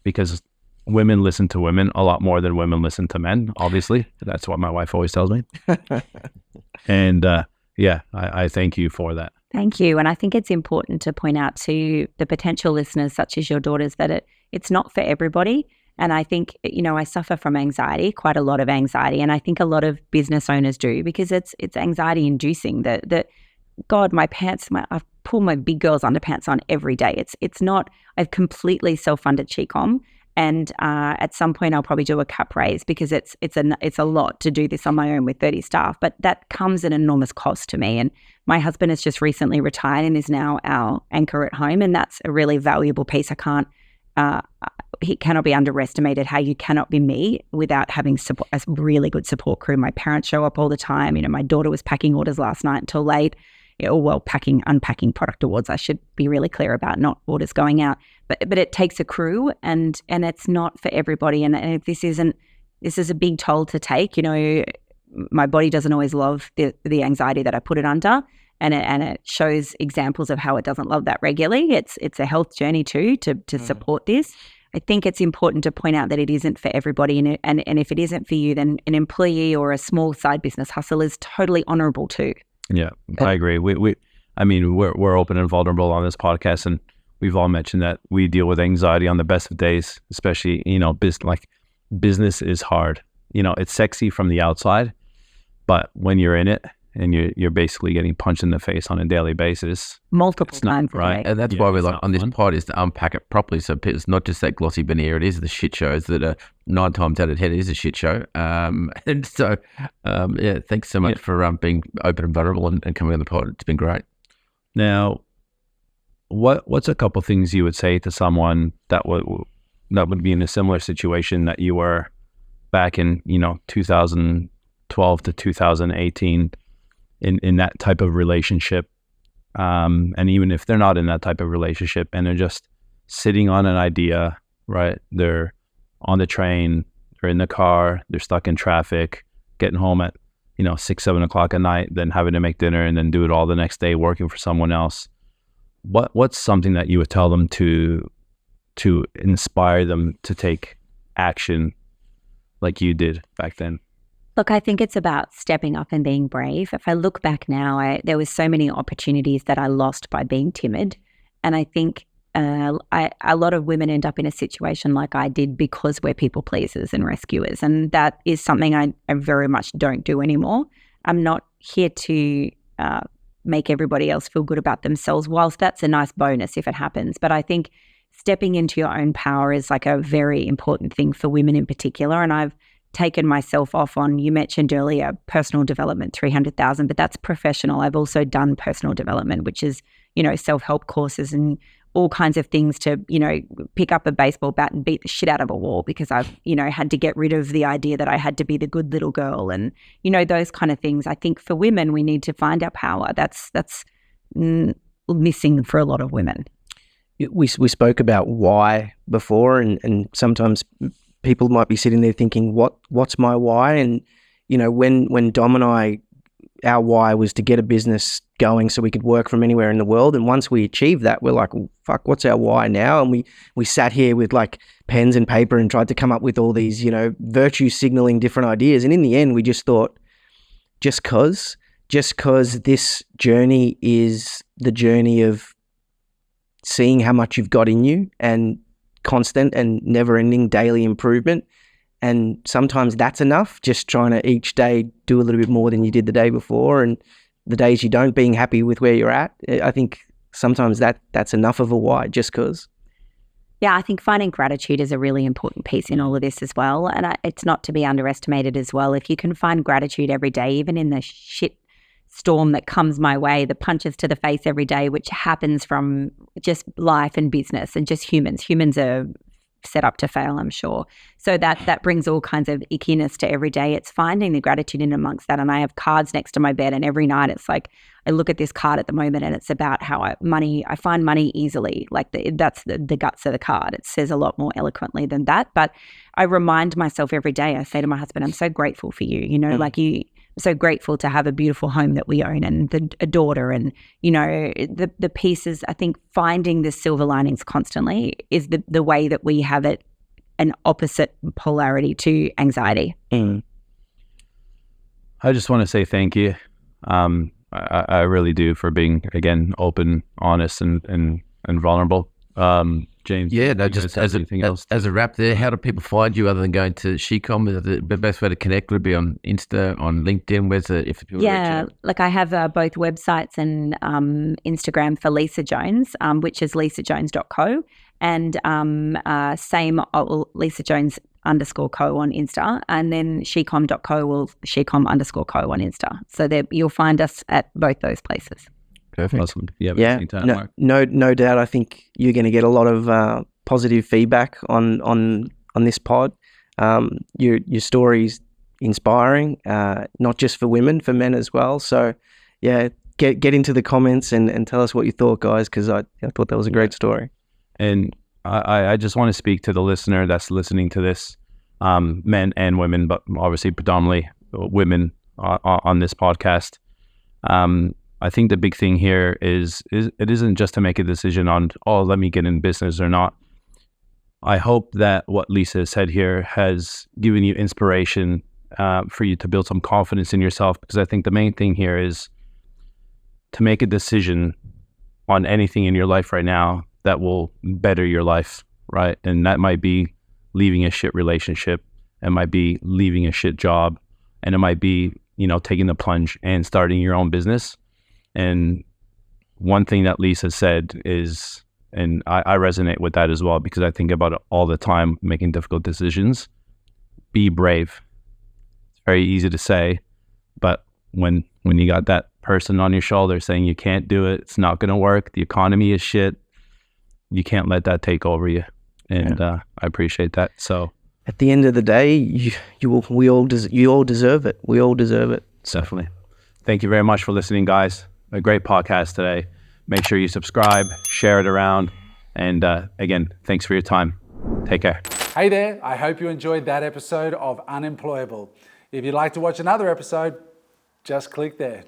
because women listen to women a lot more than women listen to men, obviously. That's what my wife always tells me. And I thank you for that. Thank you. And I think it's important to point out to the potential listeners, such as your daughters, that it's not for everybody. And I think, I suffer from anxiety, quite a lot of anxiety. And I think a lot of business owners do, because it's anxiety inducing. God, my pants, I pull my big girl's underpants on every day. It's not, I've completely self-funded Chicom. And at some point I'll probably do a cap raise, because it's a lot to do this on my own with 30 staff, but that comes at an enormous cost to me. And my husband has just recently retired and is now our anchor at home. And that's a really valuable piece. It cannot be underestimated how you cannot be me without having a really good support crew. My parents show up all the time. My daughter was packing orders last night until late. Unpacking product awards. I should be really clear about, not orders going out. But it takes a crew, and it's not for everybody. And if this is a big toll to take. My body doesn't always love the anxiety that I put it under, and it shows examples of how it doesn't love that regularly. It's a health journey too to support this. I think it's important to point out that it isn't for everybody, and if it isn't for you, then an employee or a small side business hustle is totally honorable too. Yeah, I agree. We're open and vulnerable on this podcast, and we've all mentioned that we deal with anxiety on the best of days, especially, business is hard. It's sexy from the outside, but when you're in it and you're basically getting punched in the face on a daily basis. Multiple not times. right. And that's why we're it's like not on this fun. pod is to unpack it properly. So it's not just that glossy veneer. It is the shit shows that are 9 times out of 10 it is a shit show. And so, yeah, thanks so much for being open and vulnerable and coming on the pod. It's been great. Now, what's a couple things you would say to someone that would be in a similar situation that you were back in 2012 to 2018 in that type of relationship, and even if they're not in that type of relationship and they're just sitting on an idea, right? They're on the train, they're in the car, they're stuck in traffic, getting home at 6-7 o'clock at night, then having to make dinner and then do it all the next day working for someone else. What's something that you would tell them to inspire them to take action like you did back then? Look, I think it's about stepping up and being brave. If I look back now, there was so many opportunities that I lost by being timid. And I think a lot of women end up in a situation like I did because we're people pleasers and rescuers. And that is something I very much don't do anymore. I'm not here to make everybody else feel good about themselves, whilst that's a nice bonus if it happens. But I think stepping into your own power is like a very important thing for women in particular. And I've taken myself off on, you mentioned earlier, personal development, 300,000, but that's professional. I've also done personal development, which is, self-help courses and all kinds of things to, pick up a baseball bat and beat the shit out of a wall because I've, had to get rid of the idea that I had to be the good little girl and, those kind of things. I think for women, we need to find our power. That's missing for a lot of women. We spoke about why before, and sometimes people might be sitting there thinking, what's my why? And, when Dom and I, our why was to get a business going so we could work from anywhere in the world. And once we achieved that, we're like, well, fuck, what's our why now? And we sat here with like pens and paper and tried to come up with all these, virtue signaling different ideas. And in the end, we just thought, just cause this journey is the journey of seeing how much you've got in you and constant and never-ending daily improvement. And sometimes that's enough, just trying to each day do a little bit more than you did the day before. And the days you don't, being happy with where you're at. I think sometimes that's enough of a why, just because. Yeah, I think finding gratitude is a really important piece in all of this as well. And it's not to be underestimated as well. If you can find gratitude every day, even in the shit storm that comes my way, the punches to the face every day, which happens from just life and business and just humans. Humans are set up to fail, I'm sure. So that brings all kinds of ickiness to every day. It's finding the gratitude in amongst that. And I have cards next to my bed, and every night it's like, I look at this card at the moment and it's about how I find money easily. Like that's the guts of the card. It says a lot more eloquently than that. But I remind myself every day, I say to my husband, I'm so grateful for you. I'm so grateful to have a beautiful home that we own and a daughter and, the pieces. I think finding the silver linings constantly is the way that we have it, an opposite polarity to anxiety. I just want to say thank you. I really do, for being, again, open, honest, and vulnerable. James, yeah, no, just as a wrap there, how do people find you other than going to SheCom? The best way to connect would be on Insta, on LinkedIn. Where's if people reach out? Like I have both websites and Instagram for Lisa Jones, which is lisajones.co, and same Lisa Jones _co on Insta, and then shecom.co will shecom _co on Insta. So you'll find us at both those places. Perfect. Awesome. Yeah. No doubt. I think you're going to get a lot of positive feedback on this pod. Your story's inspiring, not just for women, for men as well. So, yeah, get into the comments and tell us what you thought, guys, because I thought that was a great story. And I just want to speak to the listener that's listening to this, men and women, but obviously predominantly women on this podcast. I think the big thing here is it isn't just to make a decision on, let me get in business or not. I hope that what Lisa said here has given you inspiration for you to build some confidence in yourself, because I think the main thing here is to make a decision on anything in your life right now that will better your life, right? And that might be leaving a shit relationship, it might be leaving a shit job, and it might be taking the plunge and starting your own business. And one thing that Lisa said is, and I resonate with that as well, because I think about it all the time, making difficult decisions. Be brave. It's very easy to say, but when you got that person on your shoulder saying you can't do it, it's not going to work, the economy is shit, you can't let that take over you. And I appreciate that. So at the end of the day, you all deserve it. We all deserve it. Definitely. Thank you very much for listening, guys. A great podcast today. Make sure you subscribe, share it around. And again, thanks for your time. Take care. Hey there. I hope you enjoyed that episode of Unemployable. If you'd like to watch another episode, just click there.